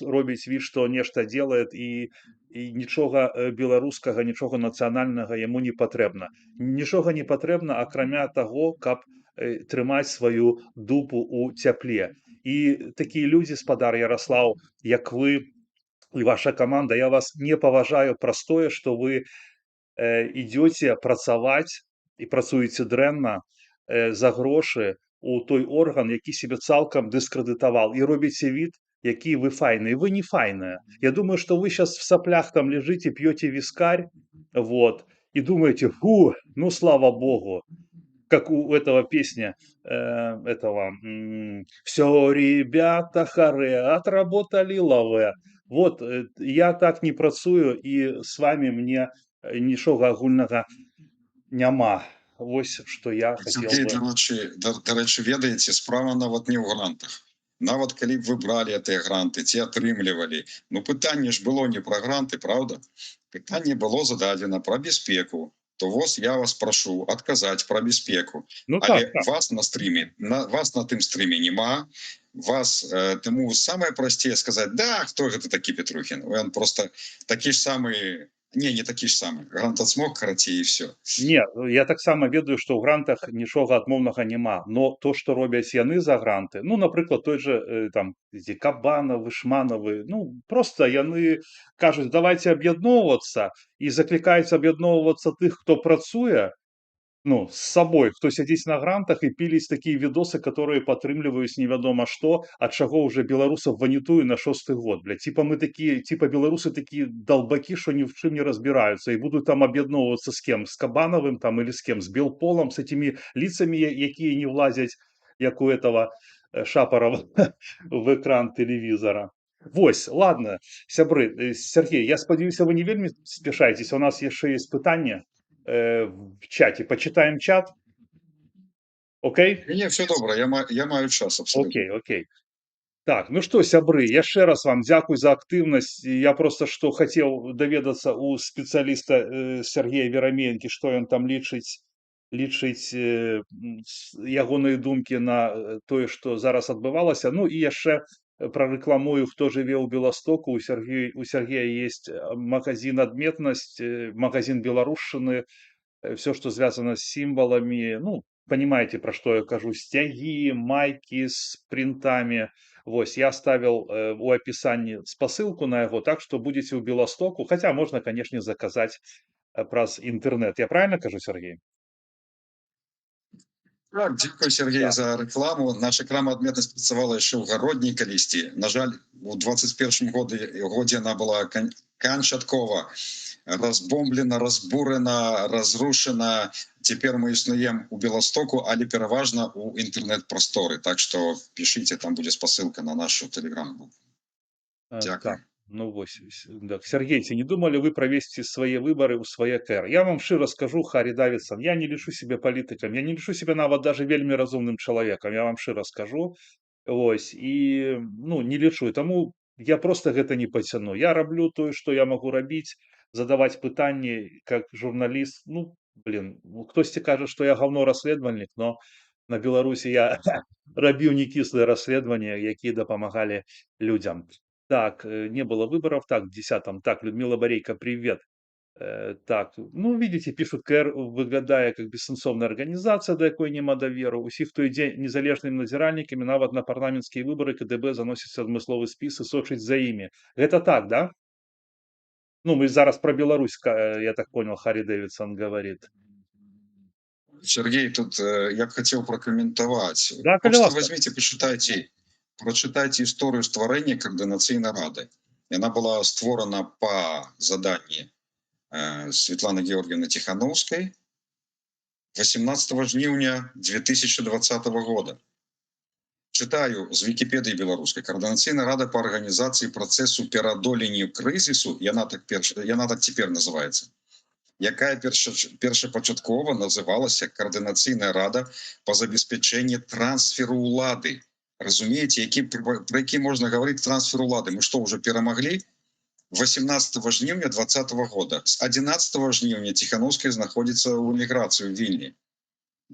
робіць від, што нешта делает, і нічога беларускага, нічога нацыянальнага яму не патрэбна. Нічога не патрэбна, акрамя таго, каб трымаць сваю дупу ў цяпле. І такія людзі, спадар Ярослаў, як вы і ваша каманда, я вас не паважаю праз тое, што вы ідзёце працаваць і працуеце дрэнна за грошы у той орган, які себе цалкам дыскрэдытаваў, і робіце від, які вы файныя. Вы не файная. Я думаю, что вы сейчас в соплях там лежите, пьете вискарь, вот, и думаете, фу, ну слава богу, как у этого песня, «Все, ребята, харе, отработали лаве». Вот, я так не працую, і з вами мне нічога агульнага няма. Вось, што я хацеў бы. Дарэчы, ведаеце, справа нават не ў грантах. Нават калі б вы бралі гэтыя гранты, ці атрымлівалі, ну пытанне ж было не пра гранты, правда? Пытанне было зададзена пра бяспеку. То вось я вас прашу адказаць пра бяспеку. Ну, але так. вас на стріме, вас на тым стріме няма. Вас, таму самае прасцей сказаць, да, хто гэта такі Петрухін? Ён просто такі ж самы, не такі ж самы, грантацмок, карацей, і все. Не, я таксама ведаю, што ў грантах нічога адмоўнага няма, но то, што робяць яны за гранты, ну, напрыклад, той же там Кабанавы, Шманавы, ну, просто яны кажуць, давайте аб'ядноўвацца, і заклікаюць аб'ядноўвацца тых, хто працуе, ну, з сабой, хто сядзіць на грантах і піліць такія відосы, которые падтрымліваюць невядома што, ад чаго ўжо беларусаў ванітуе на 6-й год, бля. Типа мы такія, типа беларусы такія долбакі, што ні в чым не разбіраюцца і будуць там аб'ядноўвацца з кем? З Кабанавым там или з кем? З Белполом, с этими лицами, якія не влазяць, як у этого Шапарова в экран телевизора. Вось, ладно, сябры, Сергей, я спадзяюся, вы не вельмі спяшаецеся, у нас яшчэ есть пытанне в чате. Почитаем чат. Окей? Не, все добре, я маю час, абсолютно. Окей. Так, ну што, сябры, яшчэ раз вам дзякуй за актыўнасць. Я просто што хацеў даведацца у спецыяліста Сергея Вераменкі, што ён там лічыць ягоныя думкі на тое, што зараз адбывалася. Ну і яшчэ прарэкламую, хто жыве ў Беластоку. У Сергея есть магазин «Адметнасць», магазин беларушчыны, все, что связано с символами. Ну, понимаете, про что я кажу. Стяги, майки с принтами. Вось, я оставил у описании спасылку на его, так что будете у Белостоку. Хотя можно, конечно, заказать праз интернет. Я правильно кажу, Сергей? Так, дзякуй, Сергей, за рекламу. Наша крама «Адметнасць» працавала яшчэ ў гародні калісьці. На жаль, у 21 годзе она была канчаткова разбомблена, разбурена, разрушена. Цяпер мы існуем у Беластоку, але пераважна у інтэрнэт-прасторы. Так што пішыце, там будзе спасылка на нашу тэлеграм-групу. Дзякуй. Так, ну вось, так, Сергей, ці не думали вы правесці свае выбары ў свае КР? Я вам шчыра скажу, Харі Давідсон, я не лічу себе палітыкам, я не лічу себе нават даже вельмі разумным чалавекам, я вам шчыра скажу. Вось, і, ну, не лічу, таму я просто гэта не пацяну. Я раблю тое, што я магу рабіць, задаваць пытанні как журналіст. Ну, блин, хтосьці кажа, што я гаўно расследавальнік, но на Беларусі я рабіў некіслыя расследаванні, якія дапамагалі людзям. Так, не было выборов. Так, в 10-м. Так, Людмила Борейко, привет. Так, ну, видите, пишут, КР выглядае как бессэнсоўная арганізацыя, да якой няма даверу. Усіх, хто ідзе незалежнымі назіральнікамі, нават на парламенцкія выборы КДБ заносіць адмысловы спіс і сочыць за імі. Гэта так, да? Ну, мы зараз про Беларусь, я так понял, Харри Дэвидсон говорит. Сергей, тут я б хотел прокомментовать. Да, просто возьмите, прочитайте историю стварэння Координаційнай рады. Она была створена по заданию Светланы Георгиевны Тихановской 18 жніўня 2020 года. Читаю з Википедии беларускай. Координаційная рада по организации процессу пераадолення крызісу, яна так теперь называется, якая першапачаткова называлася Координаційная рада по забеспечению трансферу улады. Разумеете, про які можна говорить трансфер улады? Мы что, уже перемогли? 18 жніўня 2020 года. С 11 жніўня Тихановская находится в эмиграции в Вильне.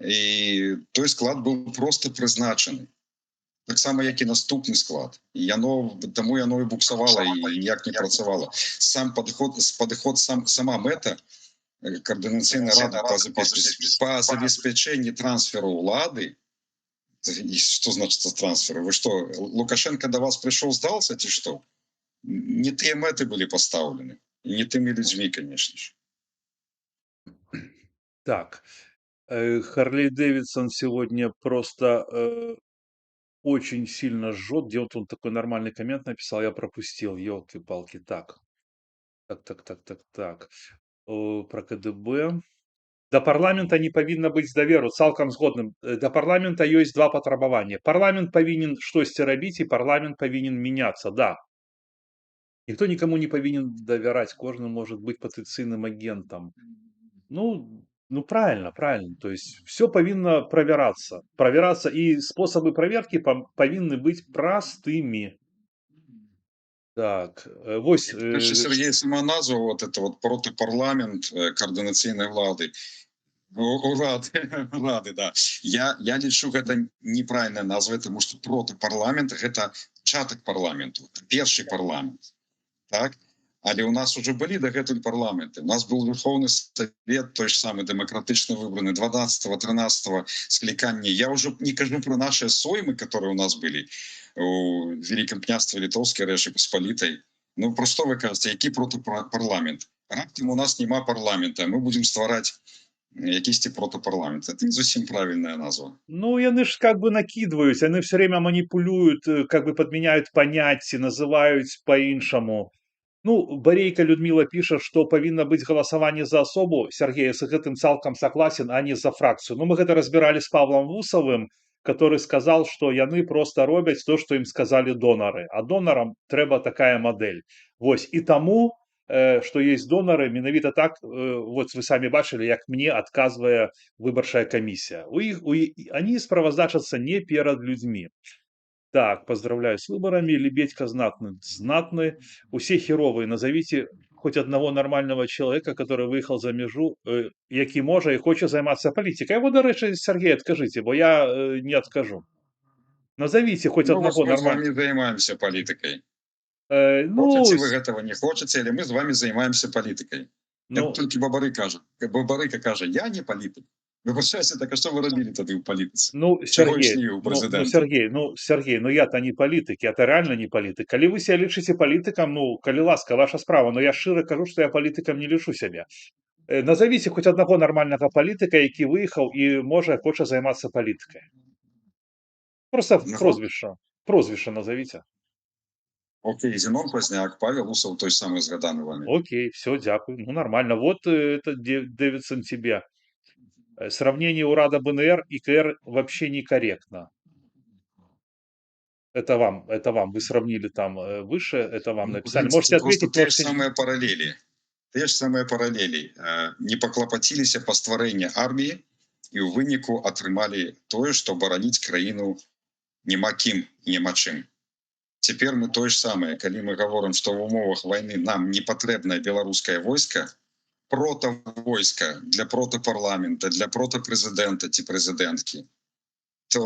И той склад был просто призначений. Так само, як і наступний склад. Тому яно і буксувало, і ніяк не працювало. Сама мета Координаційної ради по забезпечению трансферу улады. Что значит трансферы? Вы что, Лукашенко до вас пришел, сдался, или что? Не те меты были поставлены. И не теми людьми, конечно же. Так. Харли Дэвидсон сегодня просто очень сильно жжет. Где вот он такой нормальный коммент написал, я пропустил. Ёлки-палки. Так. Про КДБ. Да парламента не павінна быць даверу, цалкам згодным. Да парламента ёсць два патрабавання. Парламент павінен штосьці рабіць, і парламент павінен мяняцца, да. Ніхто нікому не павінен давяраць, кожны может быть патэнцыйным агентам. Ну, правильно. То есть все павінна правярацца, і спосабы праверкі павінны быць простымі. Так, вось... Сергей сама назва, вот это вот протипарламент координаційної влади. Рады, да. Я лічу, гэта неправильная назва, тому что протипарламент — гэта чатак парламенту, перший парламент. Так? Але у нас уже были дагэтуль парламенты. У нас был Верховный Совет, той же самый демократично выбранный 12-13 скликания. Я уже не кажу про наши соймы, которые у нас были у Великом княстве Литовской Речи Посполитой. Ну, просто вы кажете, який протипарламент? Раптом у нас нема парламента. Мы будем створать якісьці протапарламент. Это не зусім правильная назва. Ну, яны ж как бы накидывают, они все время манипулюют, как бы подменяют понятия, называют по-іншаму. Ну, Барейка Людмила пишет, что повинно быть голосование за особу. Сергей, я с гэтым цалкам согласен, а не за фракцию. Ну, мы это разбирали с Павлом Вусовым, который сказал, что яны просто робяць то, что им сказали доноры. А донорам трэба такая модель. Вось. И тому, что есть доноры, менавіта так, вот вы сами бачили, як мне отказывая выборчая комиссия. Они справаздачацца не перед людьми. Так, поздравляю с выборами. Лебедька знатный. Знатный. Усе херовые. Назовите хоть одного нормального человека, который выехал за межу, який може і хоче займатися політикою. Вот, до речі, Сергей, откажите, бо я не откажу. Назовите хоть одного Мы с нормального. вами занимаемся политикой. Ну, Хочете вы этого, не хочете, или мы с вами занимаемся политикой. ну, Тільки Бабарика каже, я не політик. Ви вважаєте, так а що ви робили тоді в політиці? ну, Чого Сергей, йшли у президента? Сергей, ну я-то не политик, я-то реально не политик. Коли вы себя лишите политиком, ну, коли ласка, ваша справа, но я широ кажу, что я политиком не лишу себя. Назовите хоть одного нормального політика, який виїхав і хоче займатися політикою. Просто прозвище назовите. Окей, Зінон Позняк, Павел Усов, той самий згаданий вами. Окей, все, дякую. Ну, нормально. Вот это, Дэвидсон, тебе. Сравнение УРАДа БНР и КР вообще некорректно. Это вам. Вы сравнили там выше, это вам написали. Можете ответить. Те ж самые параллели. Не поклопотилися по створенню армії і у виніку атрымалі тое, што бараніць краіну нема кім і нема чым. Цяпер мы тое ж самае, калі мы гаворым, што в умовах вайны нам не патрэбнае беларускае войска, протавойска для протапарламента, для протапрэзідэнта ці прэзідэнткі, то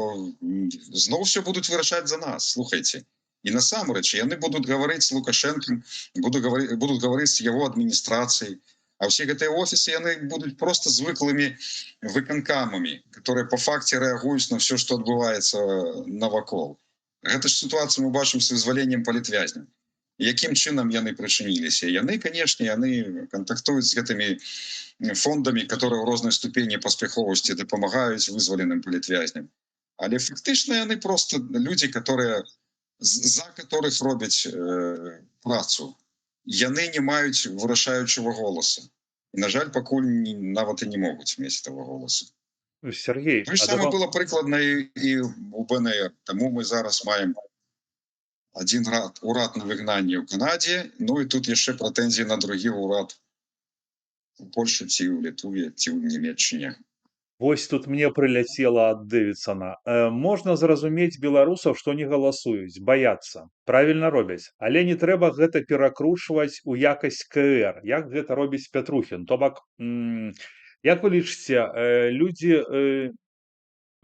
зноў все будуць вырашаць за нас, слухайце. І насамрэч, яны будуць гаварыць з Лукашэнкам, будуць гаварыць з яго адміністрацыяй, а ўсе гэтыя офісы яны будуць проста звыклымі выканкамамі, которые по факце рэагуюць на все, што адбываецца навакол. Гэта ж сітуацыю мы бачым з вызваленнем палітвязняў. Якім чынам яны прычыніліся? Яны, канешне, яны кантактуюць з гэтымі фондамі, которые ў рознай ступені паспяховасці дапамагаюць вызваленым палітвязням. Але фактычна яны просто людзі, за которых робяць працу. Яны не маюць вырашаючага голаса. І, на жаль, пакуль нават і не могуць мець того голосу. Сергей, То ж саме было прыкладна і у БНР. Таму мы зараз маем один урад на выгнанні ў Канадзе, ну і тут яшчэ прэтэнзіі на другі урад у Польшы ці ў Літве, ці ў Нямецчыне. Вось тут мне прыляцела ад Дэвідсона. Можна зразумець беларусаў, што не галасуюць, баяцца. Правільна робяць. Але не трэба гэта перакручваць у якасць КР, як гэта робіць Пятрухін. То бок, як вы лічыце, людзі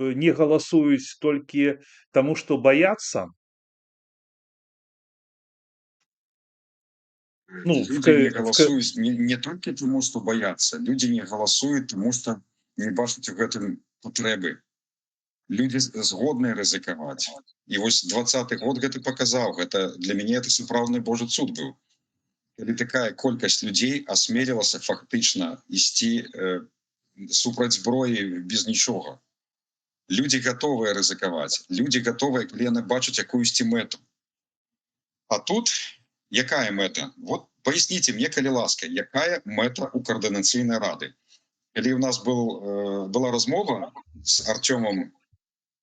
не галасуюць толькі таму, што баяцца? Ну, люди не галасуюць не толькі таму, што баяцца. Людзі не галасуюць, таму што не бачаць у гэтым патрэбы. Людзі згодныя рызыкаваць. І вось 20-й год гэта паказаў. Гэта для мяне это сапраўдны божы цуд быў. Калі такая колькасць людзей асмелілася фактычна ісці супраць зброі без нічога. Людзі гатовыя рызыкаваць. Людзі гатовыя, калі яны бачаць якуюсьці мэту. А тут якая мэта? Вот поясніце мне, калі ласка, якая мэта у координацыйнай рады? Калі у нас была размова з Артёмом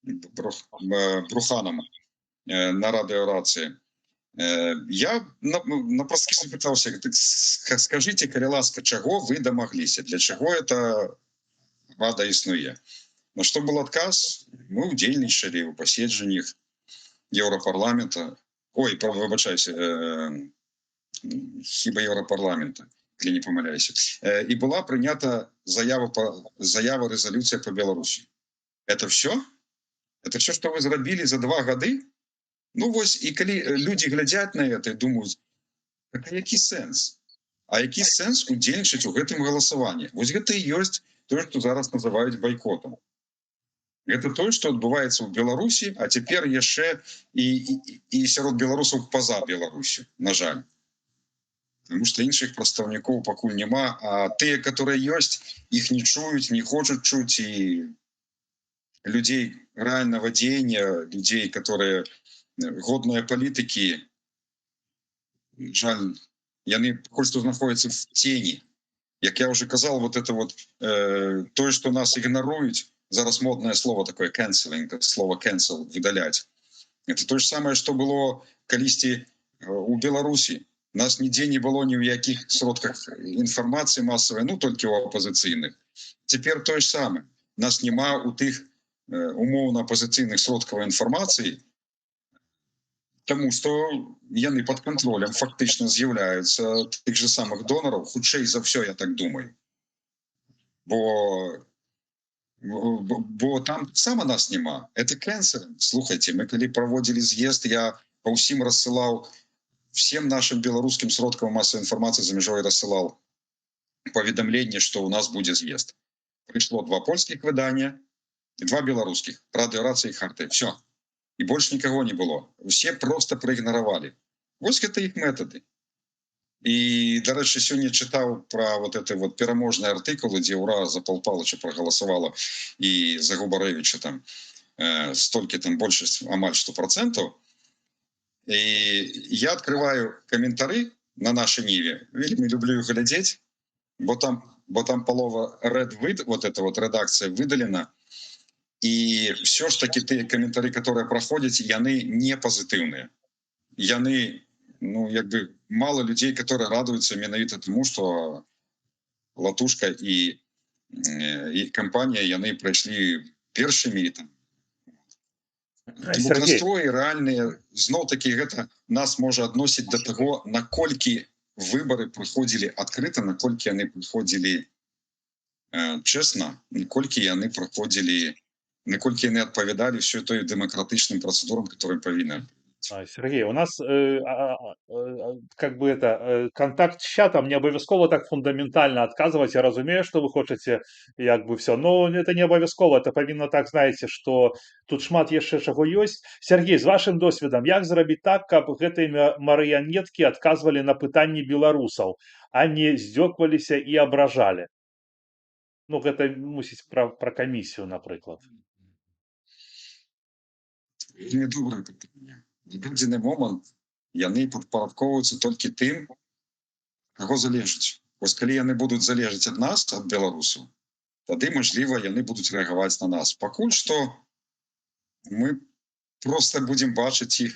Бруханом на радыёрацыі, я напросткі запытаўся, скажыце, калі ласка, чаго вы дамагліся, для чаго эта рада існуе? На што был адказ? Мы удзельнічалі ў паседжаннях Еўрапарламента, выбачайся, хіба Еўрапарламента, калі не памыляюся. І была прынята заява рэзалюцыя па Беларусі. Это все? Это все, што вы зрабілі за 2 гады? Ну вось, і калі людзі глядзяць на это і думаюць, які сэнс? А які сэнс удзельнічаць у гэтым галасаванні? Вось гэта і ёсць тое, што зараз называюць байкотам. Гэта тое, што адбываецца ў Беларусі, а цяпер яшчэ і сярод беларусаў па-за Беларусю, на жаль. Тому што іншых прадстаўнікоў пакуль няма, а тыя, которые ёсць, іх не чуюць, не хочуць чуць, і людзей рэальнага дзеяння, людзей, которые годныя палітыкі, жаль, яны пакуль што знаходзяцца в цені. Як я уже казал, вот это вот тое, што нас ігнаруюць, зараз модное слово такое canceling, слово cancel, выдалять. Это то же самое, что было калісьці у Беларусі. Нас нідзе не было ні ў якіх сродках інфармацыі масавай, ну толькі ў апазіцыйных. Цяпер тое ж самае. Нас няма ў тых умоўна апазіцыйных сродкаў інфармацыі, таму што яны пад кантролем фактычна з'яўляюцца тых же самых донараў, хутчэй за ўсё, я так думаю. Бо там сама нас няма. Это кэнсер. Слухайте, мы калі праводзілі з'езд, я па ўсім рассылаў, всем нашим белорусским сродкам массовой информации за межой рассылал поведомление, что у нас будет съезд. Пришло 2 польских выдания и 2 белорусских. Радио Рация и Харты. Все. И больше никого не было. Все просто проигнорировали. Вот это их методы. И, до речі, сегодня читал про вот это вот переможные артикулы, где ура за Пал Палыча проголосовало и за Губаревича там столько там больше, амаль 100%. И я открываю комментарии на нашей Ниве. Вельми люблю их глядеть, бо там полова вот эта вот редакция выдалена. И все ж таки те комментарии, которые проходят, яны не позитивные. Яны, ну, якби мало людей, которые радуются менавіта тому, что Латушка и компания, яны пройшли першими там. Тому настроі рэальныя, зноў-такі гэта нас можа адносіць да таго, наколькі выбары праходзілі адкрыта, наколькі яны праходзілі чэсна, наколькі яны праходзілі, наколькі яны адпавядалі ўсё той дэмакратычным працэдурам, которые павінны. Сергей, у нас как бы это контакт с чатом не обовязково так фундаментально отказывать. Я разумею, что вы хотите як бы все, но это не обовязково. Это повинно так, знаете, что тут шмат яшчэ чаго ёсць. Сергей, з вашим досведам, як зрабіць так, каб гэтыя марыянеткі адказвалі на пытанні беларусаў, а не здзёкваліся і абражалі? Ну, гэта мусіць про камісію, напрыклад. Не добрае пытанне. В дадзены момант яны падпарадкоўваюцца толькі тым, каго залежыць. Вось калі яны будуць залежаць ад нас, ад беларусаў, тады, мажліва, яны будуць рэагаваць на нас. Пакуль што мы проста будзем бачыць іх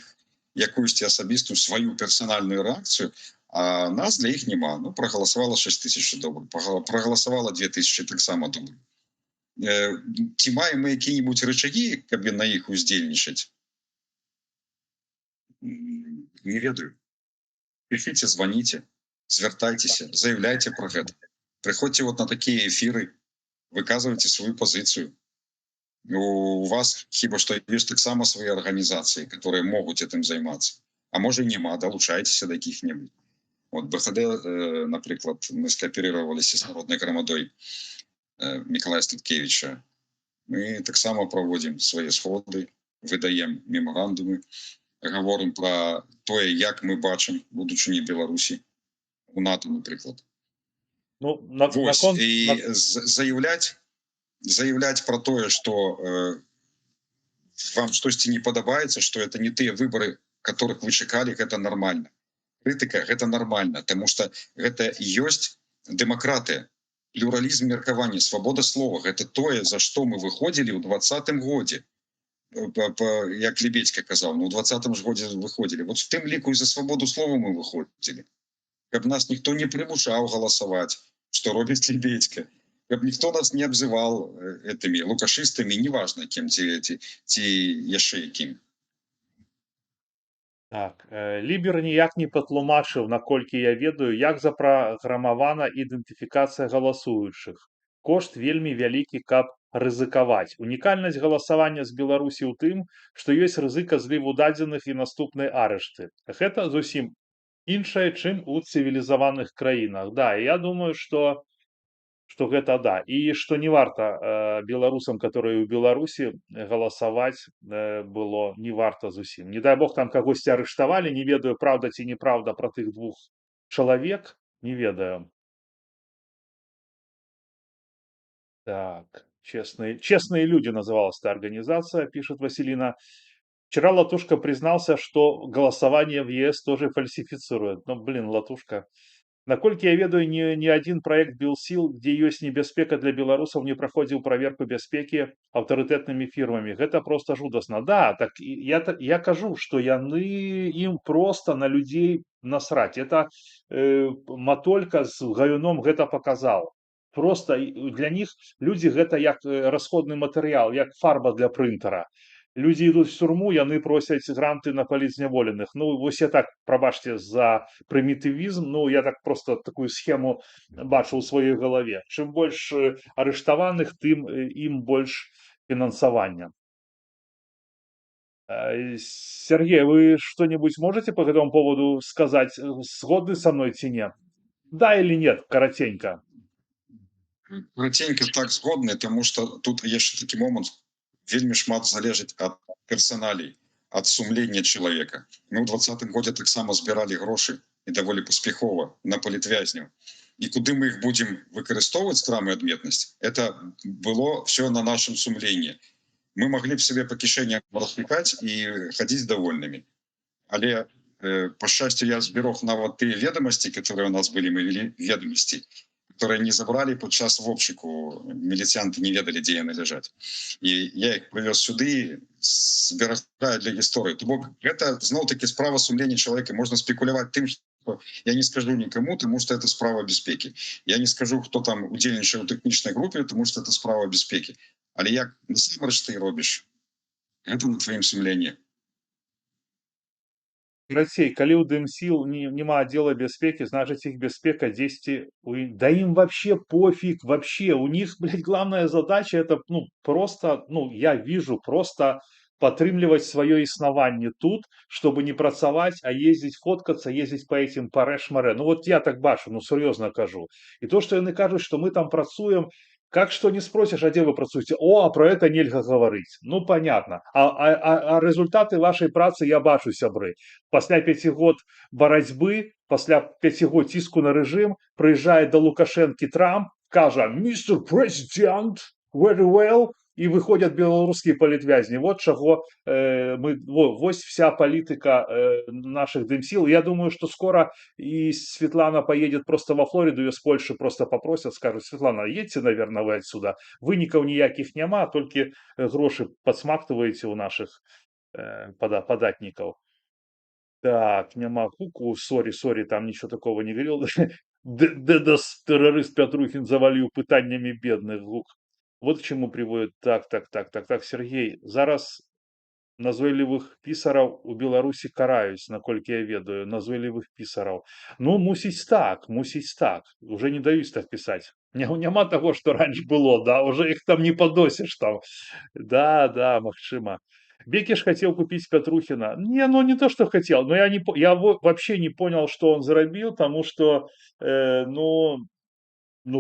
якуюсьці асабістую сваю персанальную рэакцыю, а нас для іх няма. Ну, прагаласавала 6000 добр, прагаласавала 2000 таксама добр. Ці маем мы якія-небудзь рычагі, каб на іх уздзейнічаць? Не ведаю. Пишите, звоните, звертайтеся, заявляйте про гэта. Приходите вот на такие эфиры, выказывайте свою позицию. У вас хіба што ёсць таксама свои организации, которые могут этим заниматься. А может и нема, долучайтеся до каких-нибудь. Вот БХД, например, мы скооперировались с Народной громадой Миколая Статкевича. Мы таксама проводим свои сходы, выдаем меморандумы, говорим про тое, як мы бачым будучыню Беларусі у НАТО, напрыклад. Ну, и заявлять про тое, что вам штосьці не падабаецца, что это не тыя выборы, которых вы чакалі, гэта нормально. Крытыка гэта нормально, потому что гэта ёсць дэмакратыя, плюралізм меркавання, свабода слова. Гэта тое, за што мы выходзілі ў 2020 годзе. Як Лебедька казаў, ну, у 2020 годзе выходзілі. Вот в тым ліку і за свабоду слова мы выходзілі. Каб нас ніхто не прымушаў галасаваць, што робіць Лебедька. Каб ніхто нас не абзывал этими лукашыстамі, неважна кем, ці яшчэ якім. Так, Лібер ніяк не патлумачыў, наколькі я ведаю, як запраграмавана ідэнтыфікацыя галасуючых. Кошт вельмі вялікі, каб рызыкаваць. Унікальнасць галасавання з Беларусі ў тым, што ёсць рызыка зліву дадзеных і наступнай арышты. Гэта зусім іншае, чым у цывілізаваных краінах. Да, і я думаю, што гэта да. І што не варта беларусам, которые ў Беларусі галасаваць было не варта зусім. Не дай бог там кагосьці арыштавалі, не ведаю, праўда ці неправда пра тых 2 чалавек, не ведаю. Так, честные люди называлась эта организация, пишет Василина. Вчера Латушка признался, что голосование в ЕС тоже фальсифицирует. Ну, блин, Латушка. Наколькі я ведаю, ні адзін праект Белсіл, дзе ёсць небяспека для беларусаў, не праходзіў праверку бяспекі аўтарытэтнымі фірмамі. Гэта проста жудасна. Да, так я кажу, што яны ім проста на людзей насраць. Это Матолька з гаюном гэта паказаў. Просто для них людзі гэта як расходны матэрыял, як фарба для прынтара. Людзі ідуць в турму, яны просяць гранты на палізняволеных. Ну, вось я так, прабачце за прымітывізм, ну, я так просто такую схему бачу ў сваёй галаве. Чым больш арыштаваных, тым ім больш фінансавання. Сергей, вы что-нибудь можете по этому поводу сказать? Згодны со мной ці не? Да или нет? Коротенько. Коротенько так згодны, тому што тут яшчэ такі момант, вельмі шмат залежыць ад персаналей, ад сумлення чалавека. Мы ў 2020 годзе таксама збіралі грошы і даволі паспяхова на палітвязняў. І куды мы іх будзем выкарыстоўваць крамы адметнасць, это было все на нашым сумленні. Мы маглі б сабе па кішэнях распікаць і хадзіць давольнымі. Але па шчасцю я зберог нават тыя ведамасці, которые у нас былі, мы вели ведомасці, которые не забрали подчас в обшуку, милицианты не ведали, где яны ляжаць. И я их привез сюды, зберагаю для гісторыі. То бок, гэта зноў-таки справа сумлення чалавека. Можна спекуляваць тым, што я не скажу никому, тому что это справа бяспекі. Я не скажу, хто там удзельнічае ў тэхнічнай групе, тому что это справа бяспекі. Але як насамрэч ты робіш, это на тваім сумленні. Карацей, калі ў Дэмсіл няма аддзела бяспекі, значыць іх бяспека дзесьці да им вообще пофиг, вообще. У них, блядь, главная задача это, ну, просто, ну, я вижу, просто падтрымліваць сваё існаванне тут, чтобы не працаваць, а ездзіць фоткацца, ездзіць по этим парэ-шмарэ. Ну вот я так бачу, ну сур'ёзна кажу. І то, што яны кажуць, што мы там працуем, как что не спросишь, а где вы працуеце? О, а про это нельга гаварыць. Ну, понятно. А результаты вашей працы я бачу, сябры. Пасля 5 год барацьбы, пасля 5 год ціску на рэжым, прыязджае да Лукашэнкі Трамп, кажа: «Mr. President, very well», і выходят беларускія палітвязні. Вот чаго вось вся палітыка наших Дэмсіл. Я думаю, что скоро и Светлана поедет просто во Флориду, ее с Польши просто попросят, скажут: «Светлана, едьте, наверное, вы отсюда. Выников никаких нема, только гроши подсмактываете у наших податников». Так, няма куку, сори, там ничего такого не говорил. Дедас террорист Петрухин завалил пытаннями бедных. Вот к чему приводит. Так, Сергей, зараз назойлівых пісараў у Беларусі караюць, наколькі я ведаю, назойлівых пісараў. Ну, мусіць так. Уже не даюць так пісаць. Няма таго, што раньш было, да, уже іх там не падосіш там. Да, магчыма. Бекиш хотел купить Петрухина. Не, ну не то, что хотел, но я вообще не понял, что он зарабил, потому что, ну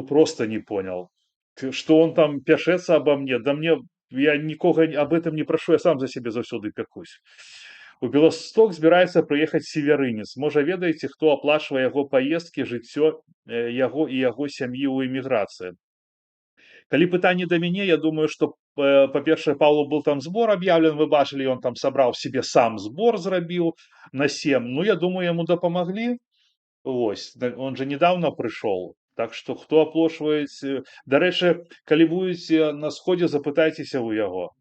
просто не понял. Что он там пяшется обо мне, да я нікога об этом не прошу, я сам за себе заўсёды пякусь. У Беласток збіраецца прыехаць северынец. Можа, ведаеце, хто аплачвае яго паездкі, жыццё яго і яго сям'і ў эміграцыі? Калі пытанне да мяне, я думаю, что, па-першае, Павлу был там сбор объявлен, вы бачили, он там собрал себе сам сбор, зрабіў на 7. Ну, я думаю, ему дапамаглі. Ось, он же недавно пришел. Так что хто аплошваеце? Дарэчы, калі будете на сходе, запытайцеся у яго.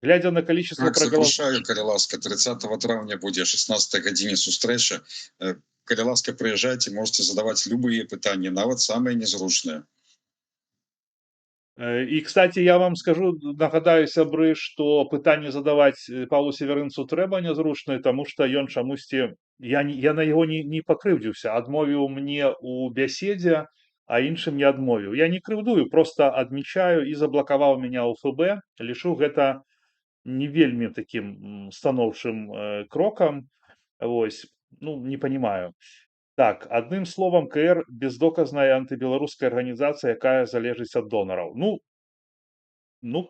Глядя на количество так, запрашаю, калі ласка, 30 траўня будзе 16 гадзіне сустрэча. Калі ласка, прыязджайце, можете задаваць любые пытанні, нават самые незручныя. И, кстати, я вам скажу, нагадаю, сябры, что пытанне задаваць Павлу Северынцу трэба нязручнае, тому что ён чамусьці, я на яго не пакрыўдзіўся, адмовіў мне у бяседзе, а іншым не адмовіў. Я не крыўдую, просто адмічаю і заблакаваў меня у ФБ. Лічу гэта не вельмі таким станоўчым крокам. Вось, ну, не понимаю. Так, одним словом, КР бездоказная антыбеларуская организация, якая залежыць ад донараў. Ну,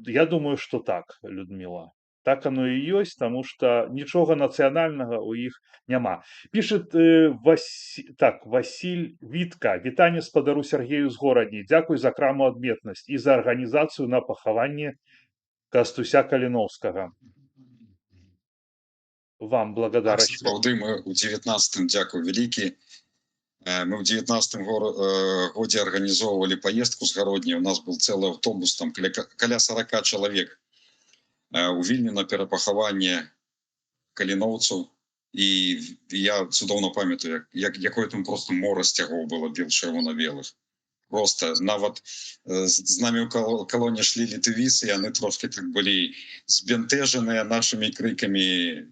я думаю, что так, Людмила. Так оно и есть, потому что ничего национального у их няма. Пишет Василь Витка. Вітанне спадару Сергею з горадні. Дзякуй за краму адметнасць і за арганізацыю на пахаванне Кастуся Каліновскага. Вам Так, благодарность. сапраўды, мы ў 19-м, дзякуй вялікі, мы ў 19-м годзе арганізоўвалі паездку з гародні. У нас был цэлы аўтобус, там каля 40 чалавек у Вільню на перапахаванне каліноўцаў. І я цудоўна памятаю, якое там просто мора сцягоў было чырвона-белых. Просто нават з намі ў калоне шлі літвісы, яны трошки так былі збянтэжаныя нашымі крыкамі.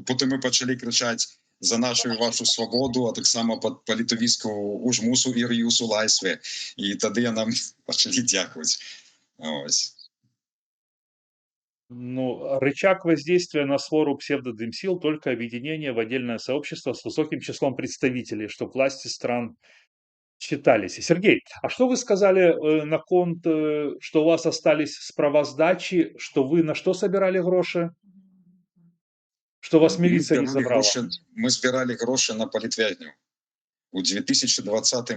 Потым мы пачалі крычаць за нашу і вашу свабоду, а таксама па літвійску ужмусу і рюсу лайсве. І тады нам пачалі дзякаваць. Ось. Ну, рычаг воздействия на свору псевдодемсил только объединение в отдельное сообщество с высоким числом представителей, чтобы власти стран считались. Сергей, а что вы сказали на конт, что у вас остались справоздачи, что вы на что собирали гроши? Что вас милиция не забрала? Мы збіралі грошы на палітвязню. У 2020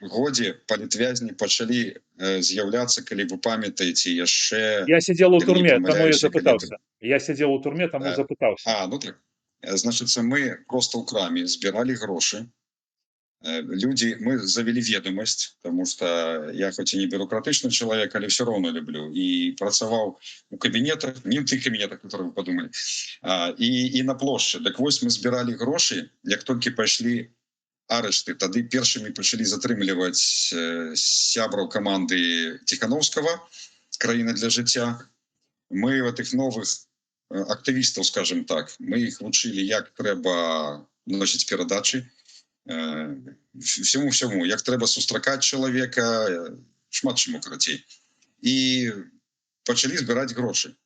годзе палітвязні пачалі з'яўляцца, калі вы памятаеце, яшчэ... Я сидел у турме, тому я запытался. Я сидел у турме, тому запытался. Ну так. Значыцца, мы просто ў краме збіралі грошы. Люди, мы завели ведомость, потому что я хоть и не бюрократичный человек, але все равно люблю. И працаваў у кабинетах, не в тех кабинетах, которые вы подумали, и на площади. Так вось мы збирали гроши, як только пошли арышты, тады першими пошли затрымліваць сябраў команды Тихановского «Краіна для жыцця». Мы этих новых активистов, скажем так, мы их вучили, як трэба носить перадачи, всему, як трэба сустракаць чалавека, шмат чаму карацей. І пачалі збіраць грошы.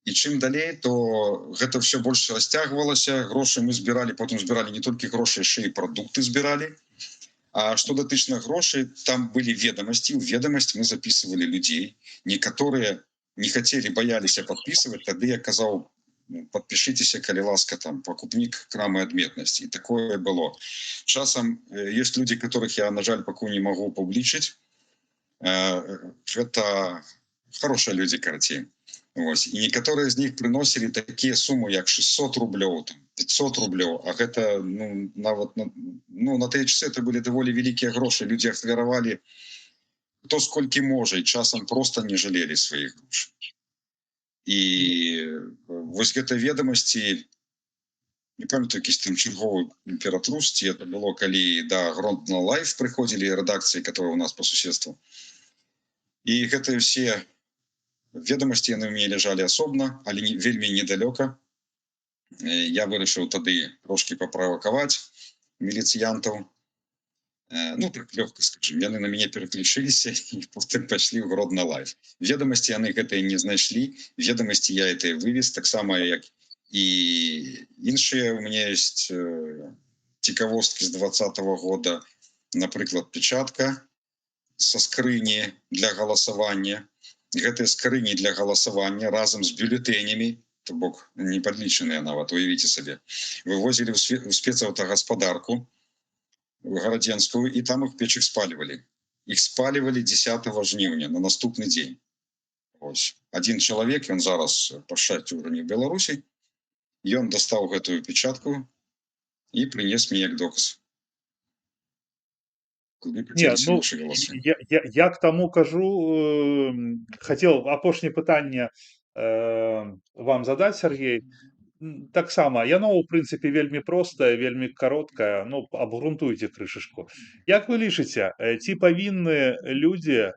І чым далей, то гэта все больш расцягвалася. Грошы мы збіралі, потым збіралі не толькі грошы, яшчэ і прадукты збіралі. А што датычна грошай, там былі ведомасці. У ведомасць мы записывали людзей. Некаторыя не хацелі, баяліся подписывать. Тады я казаў: подпишитесь, коли ласка, там, покупник крамы адметности. И такое было. Часом есть люди, которых я, на жаль, пока не могу публичить. Это хорошие люди, короче. Ось. И некоторые из них приносили такие суммы, как 600 рублей, там, 500 рублей. А это, на те часы это были довольно великие гроши. Люди ахвяровали кто сколько может. И часом просто не жалели своих грошей. І вось гэта ведомасці, не памятаю, якісь там чарговы імператрусці, это было, калі да Гродно Лайф прыходзілі рэдакцыі, которые у нас по суседству. І гэтыя все ведомасці, яны ў мяне ляжалі асобна, але вельмі недалёка. Я вырашыў тады трошки паправакаваць міліцыянтаў. Ну, так лёгка, скажем, яны на мяне пераключыліся і потым пайшлі ў Гродно Лайф. Ведомасці яны гэтыя не знайшлі, ведомасці я гэтыя вывез, таксама як і іншыя. У меня есть цікавосткі з 2020 года, напрыклад, печатка со скрыні для галасавання. Гэтыя скрыні для галасавання разам з бюлетэнямі, то бок не падлічаныя нават, уявіце сабе, вывозілі ў спецаўтагаспадарку гарадзенскую, и там их печек спаливали. Их спаливали 10 жніўня, на наступны дзень. Ось. Один человек, он зараз па шчасцю ўжо не ў Беларусі, ён дастаў гэтую печатку и принес мне як доказ. Не, ну, я к тому кажу, хотел апошняе пытанне вам задать, Сергей. Таксама, яно, ў прынцыпе, вельмі простае, вельмі кароткае, ну, абгрунтуйце крышачку. Як вы лічыце, ці павінны людзі,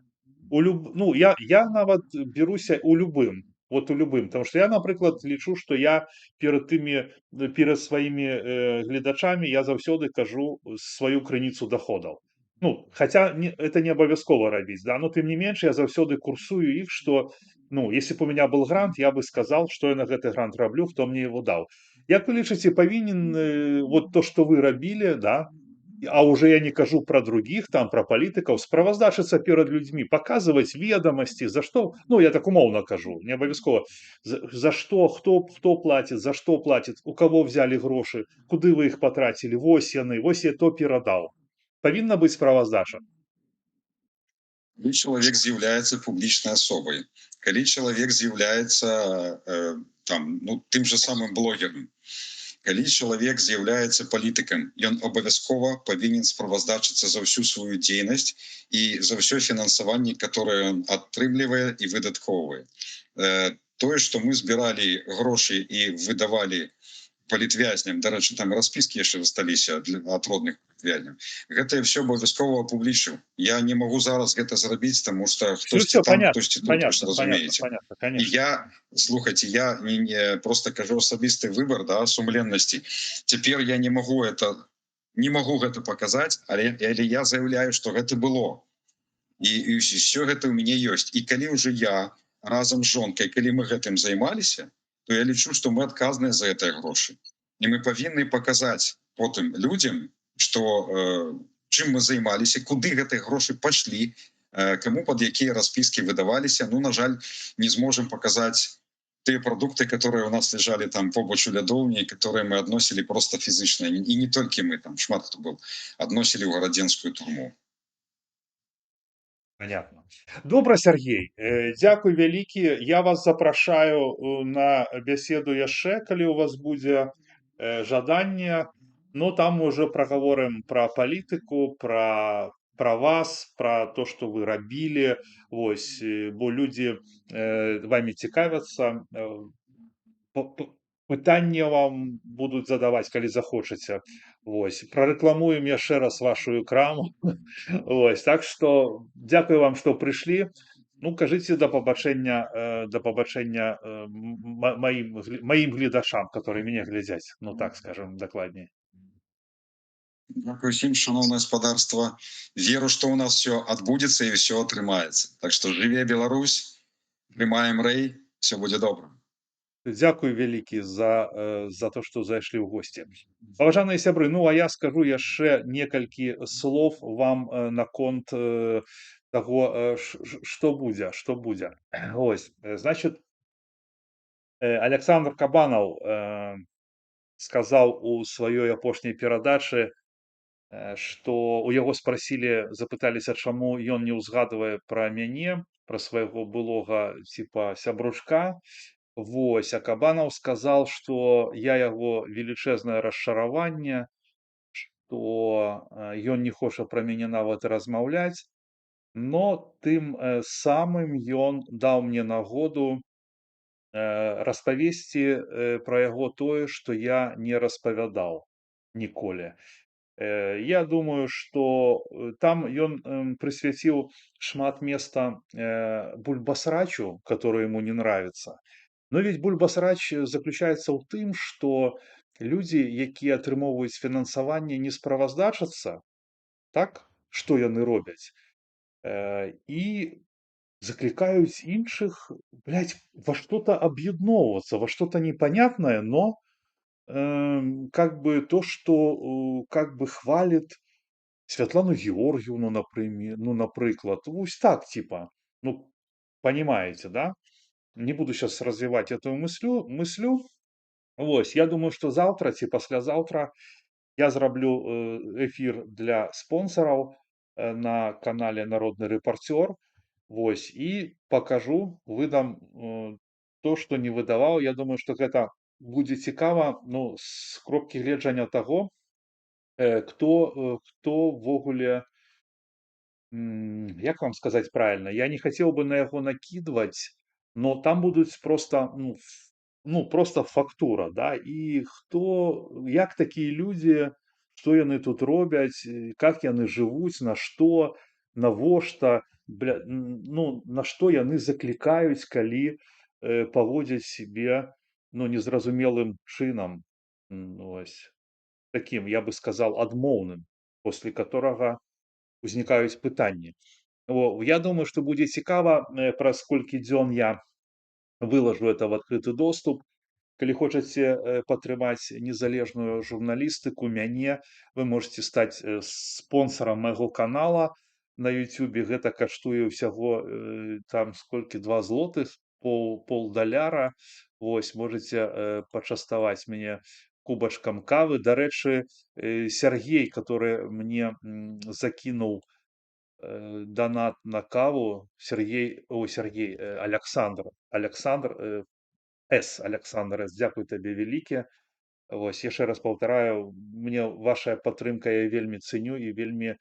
ну, я нават беруся у любым, потому что я, напрыклад, лічу, што я перад сваімі гледачамі я заўсёды кажу сваю крыніцу доходаў. Ну, хотя это не абавязкова рабіць, да, но тым не менш я заўсёды курсую іх, што, ну, если бы у меня был грант, я бы сказал, что я на гэты грант раблю, кто мне его дал. Як вы лічыце, павінен вот то, что вы рабілі, да, а уже я не кажу про других, там, про палітыкаў, справаздачыцца перад людзьмі, паказваць ведамасці, за што, ну, я так умоўна кажу, не абавязкова, за што, хто плаціць, за што плаціць, у каго взялі грошы, куды вы іх патрацілі, вось яны, вось я то перадаў. Павінна быць справаздача. Калі чалавек з'яўляецца публічнай асобай, калі чалавек з'яўляецца тым же самым блогерам, калі чалавек з'яўляецца палітыкам, ён абавязкова павінен справаздачыцца за ўсю сваю дзейнасць і за ўсё фінансаванне, которое ён атрымлівае і выдаткоўвае. Тое, што мы збіралі грошы і выдавалі палітвязням, дарэчы, там распіскі яшчэ засталіся ад родных вязняў, гэта я все абавязкова апублічыў. Я не магу зараз гэта зрабіць, таму што хтосьці там, хтосьці тут, разумееце. І я, слухайце, я не просто кажу асабісты выбар, да, сумленнасці. Цяпер я не магу гэта паказаць, але я заяўляю, што гэта было. І ўсё гэта ў мяне ёсць. І калі ўжо я разам з жонкай, калі мы гэтым займаліся, то я лічу, што мы адказныя за гэтыя грошы. І мы павінны паказаць потым людзям, што чым мы займаліся, куды гэтыя грошы пайшлі, каму пад якія распіскі выдаваліся. Ну, на жаль, не зможам паказаць тыя прадукты, которые у нас лежалі там побач у лядоўні, которые мы адносілі проста фізычна. І не толькі мы, там шмат хто быў, адносілі ў гарадзенскую турму. Понятно. Добра, Сергей, дзякуй вялікі. Я вас запрашаю на бяседу яшчэ, калі у вас будзе жаданне. Ну, там уже прагаворым пра палітыку, пра вас, пра то, што вы рабілі. Вось, бо людзі вамі цікавяцца. Пытанне вам будуць задаваць, калі захочаце. Вось, прарэкламуем яшчэ раз вашу краму. Вось, так што дзякую вам, што прыйшлі. Ну, кажыце да пабачэння маім гледачам, которые мяне глядзяць, ну так скажем дакладней. Дзякуй усім, шаноўнае гаспадарства. Веру, што ў нас все адбудзецца і все атрымаецца. Так што жыве Беларусь, прымаем рэй, все будзе добра. Дзякуй вялікі за то, што зайшлі ў госці. Паважаныя сябры, ну а я скажу яшчэ некалькі слов вам наконт таго, што будзе. Ось, значит, Александр Кабанаў сказаў у сваёй апошняй перадачы, што у яго запыталіся, чаму ён не ўзгадвае пра мяне, пра свайго былога типа сябручка. Вось, а Кабанаў сказал, што я яго велічэзнае расчараванне, што ён не хоча пра мяне нават размаўляць, но тым самым ён даў мне нагоду распавесці пра яго тое, што я не распавядаў ніколі. Я думаю, што там ён прысвяціў шмат места бульбасрачу, который ему не нравится. Но ведь бульбасрач заключаецца ў тым, што людзі, якія атрымоўваюць фінансаванне, не справаздачацца, так, што яны робяць, і заклікаюць іншых, во что-то об'ядноўвацца, во что-то непонятное, но как бы то, что как бы хвалит Святлану Георгиевну, напрыклад. Вось так, типа, ну, понимаете, да? Не буду сейчас развивать эту мыслю. Вось, я думаю, что завтра ці паслязаўтра я зраблю эфир для спонсораў на канале Народны рэпарцёр. Вось, і покажу, выдам то, што не выдаваў. Я думаю, што гэта будзе цікава, ну, з кропкі гледжання таго, хто ввогуле, як вам сказаць правильно, я не хацеў бы на яго накідваць, но там будуць просто, просто фактура, да, і як такія людзі, што яны тут робяць, как яны жывуць, на што, навошта, на што яны заклікаюць, калі паводзяць сябе, незразумелым чынам, ось, таким, я бы сказал, адмоўным, после которого узнікаюць пытанні. Я думаю, што будзе цікава, праз колькі дзён я выложу это в открытый доступ. калі хочаце падтрымаць незалежную журналістыку, мяне, вы можете стаць спонсорам майго канала на Ютубе. Гэта каштуе ўсяго там сколькі 2 злотых, полдаляра. Вось, можете пачаставаць мяне кубачкам кавы. Дарэчы, Сергей, который мне закінуў донат на каву, Александр С, дзякуй табе вялікі. Вось, яшчэ раз паўтараю, мне ваша падтрымка я вельмі цэню і вельмі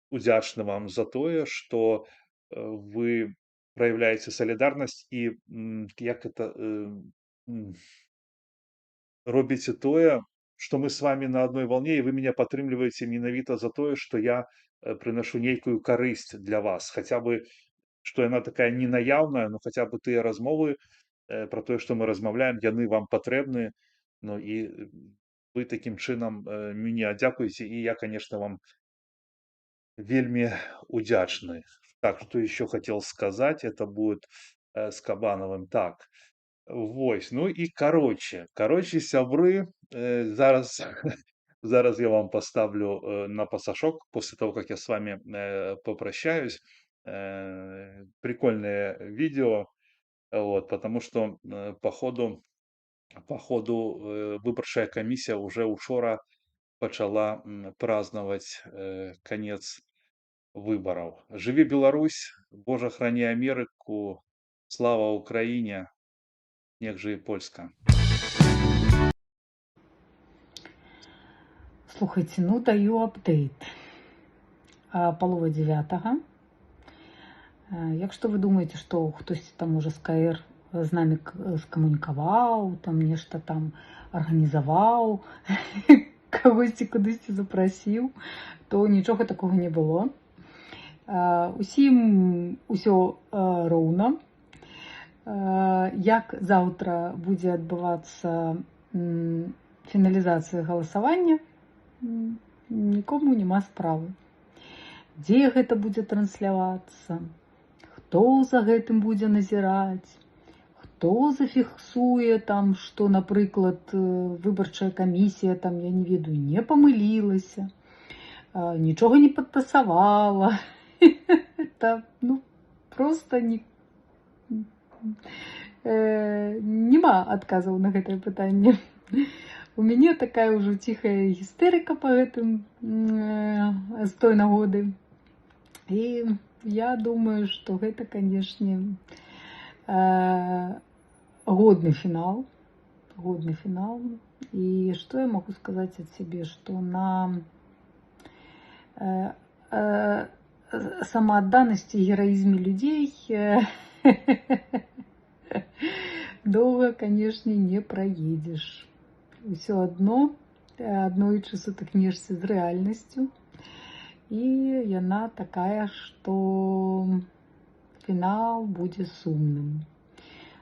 удзячны вам за тое, што вы проявляеце салідарнасць і як это робіце тое, што мы з вами на адной волне, і вы мяне падтрымліваеце менавіта за тое, што я прынашу нейкую карысць для вас, хаця бы, што яна такая ненаяўная, но хаця бы тыя размовы пра тое, што мы размаўляем, яны вам патрэбны, ну і вы такім чынам мяне адзякуеце, і я, конечно, вам вельмі удзячны. Так, что еще хотел сказать, это будет с Кабановым. Так, вось, ну и короче, сябры, зараз я вам поставлю на пасашок после того, как я с вами попрощаюсь. Прикольное видео, вот, потому что по ходу выборчая комиссия уже учора пачала праздновать конец выборов. Живи Беларусь, Боже храни Америку, слава Украине, нех же и Польска. Слухайте, ну даю апдейт. Полова 9. Якщо ви думаєте, що хтось там уже з КР з нами скомунікував, там нешта там організував, когось кудись запросив, то нічого такого не було. Усім усё роўна. Як заўтра будзе адбывацца фіналізацыя галасавання, нікому няма справы. Дзе гэта будзе транслявацца, хто за гэтым будзе назіраць, хто зафіксуе там, што, напрыклад, выбарчая камісія, там, я не ведаю, не памылілася, нічога не падтасавала. Это, ну, просто нема адказаў на гэтае пытанне. У мяне такая ўжо ціхая гістэрыка па гэтым з той нагоды. І я думаю, што гэта, канешне, годны фінал. Годны фінал. І што я магу сказаць ад сябе, што на самоотданности и героизме людей долго, конечно, не проедешь. Все однойчы сутыкнешься з рэальнасцю, і яна такая, што фінал будзе сумным.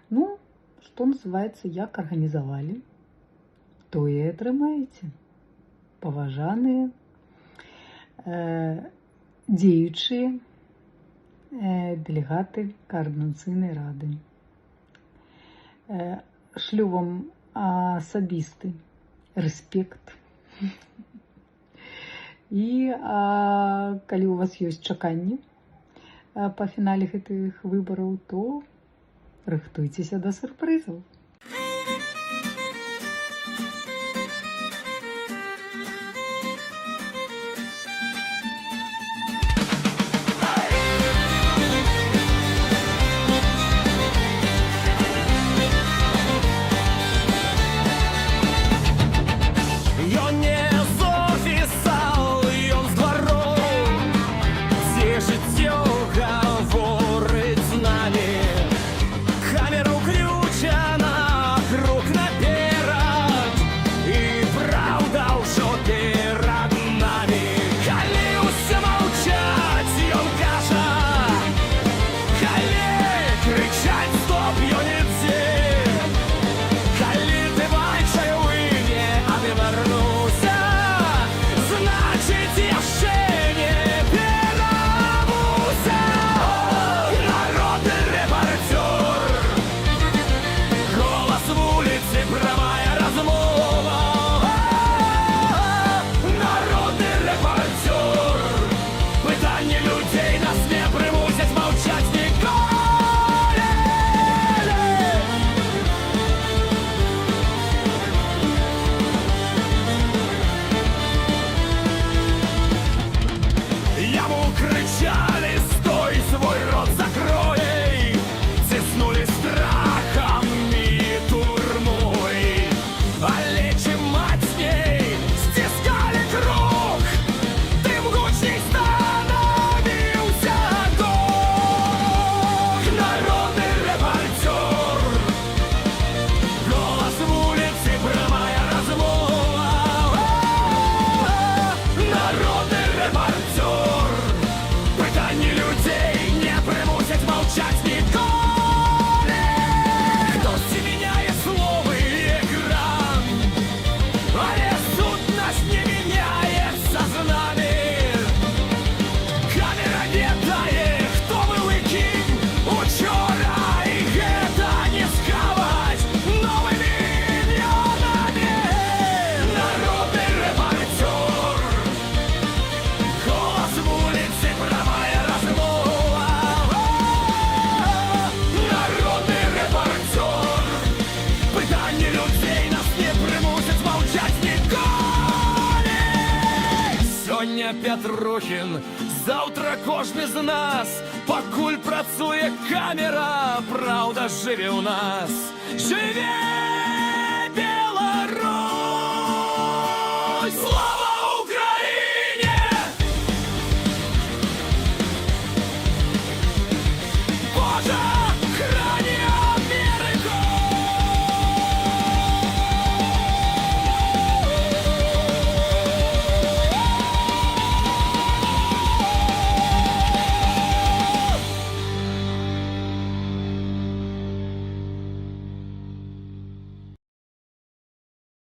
Ну, што называется, як арганізавалі, тое і атрымаеце. Паважаныя дзеючыя дэлегаты Координацыйнай рады. Шлю вам асабісты рэспект. І калі у вас ёсць чаканні па фінале гэтых выбараў, то рыхтуйцеся да сюрпрызаў. Камеру ключа на Петрухін. Завтра кожны з нас, пакуль працуе камера, праўда жыве ў нас. Жыве Беларусь!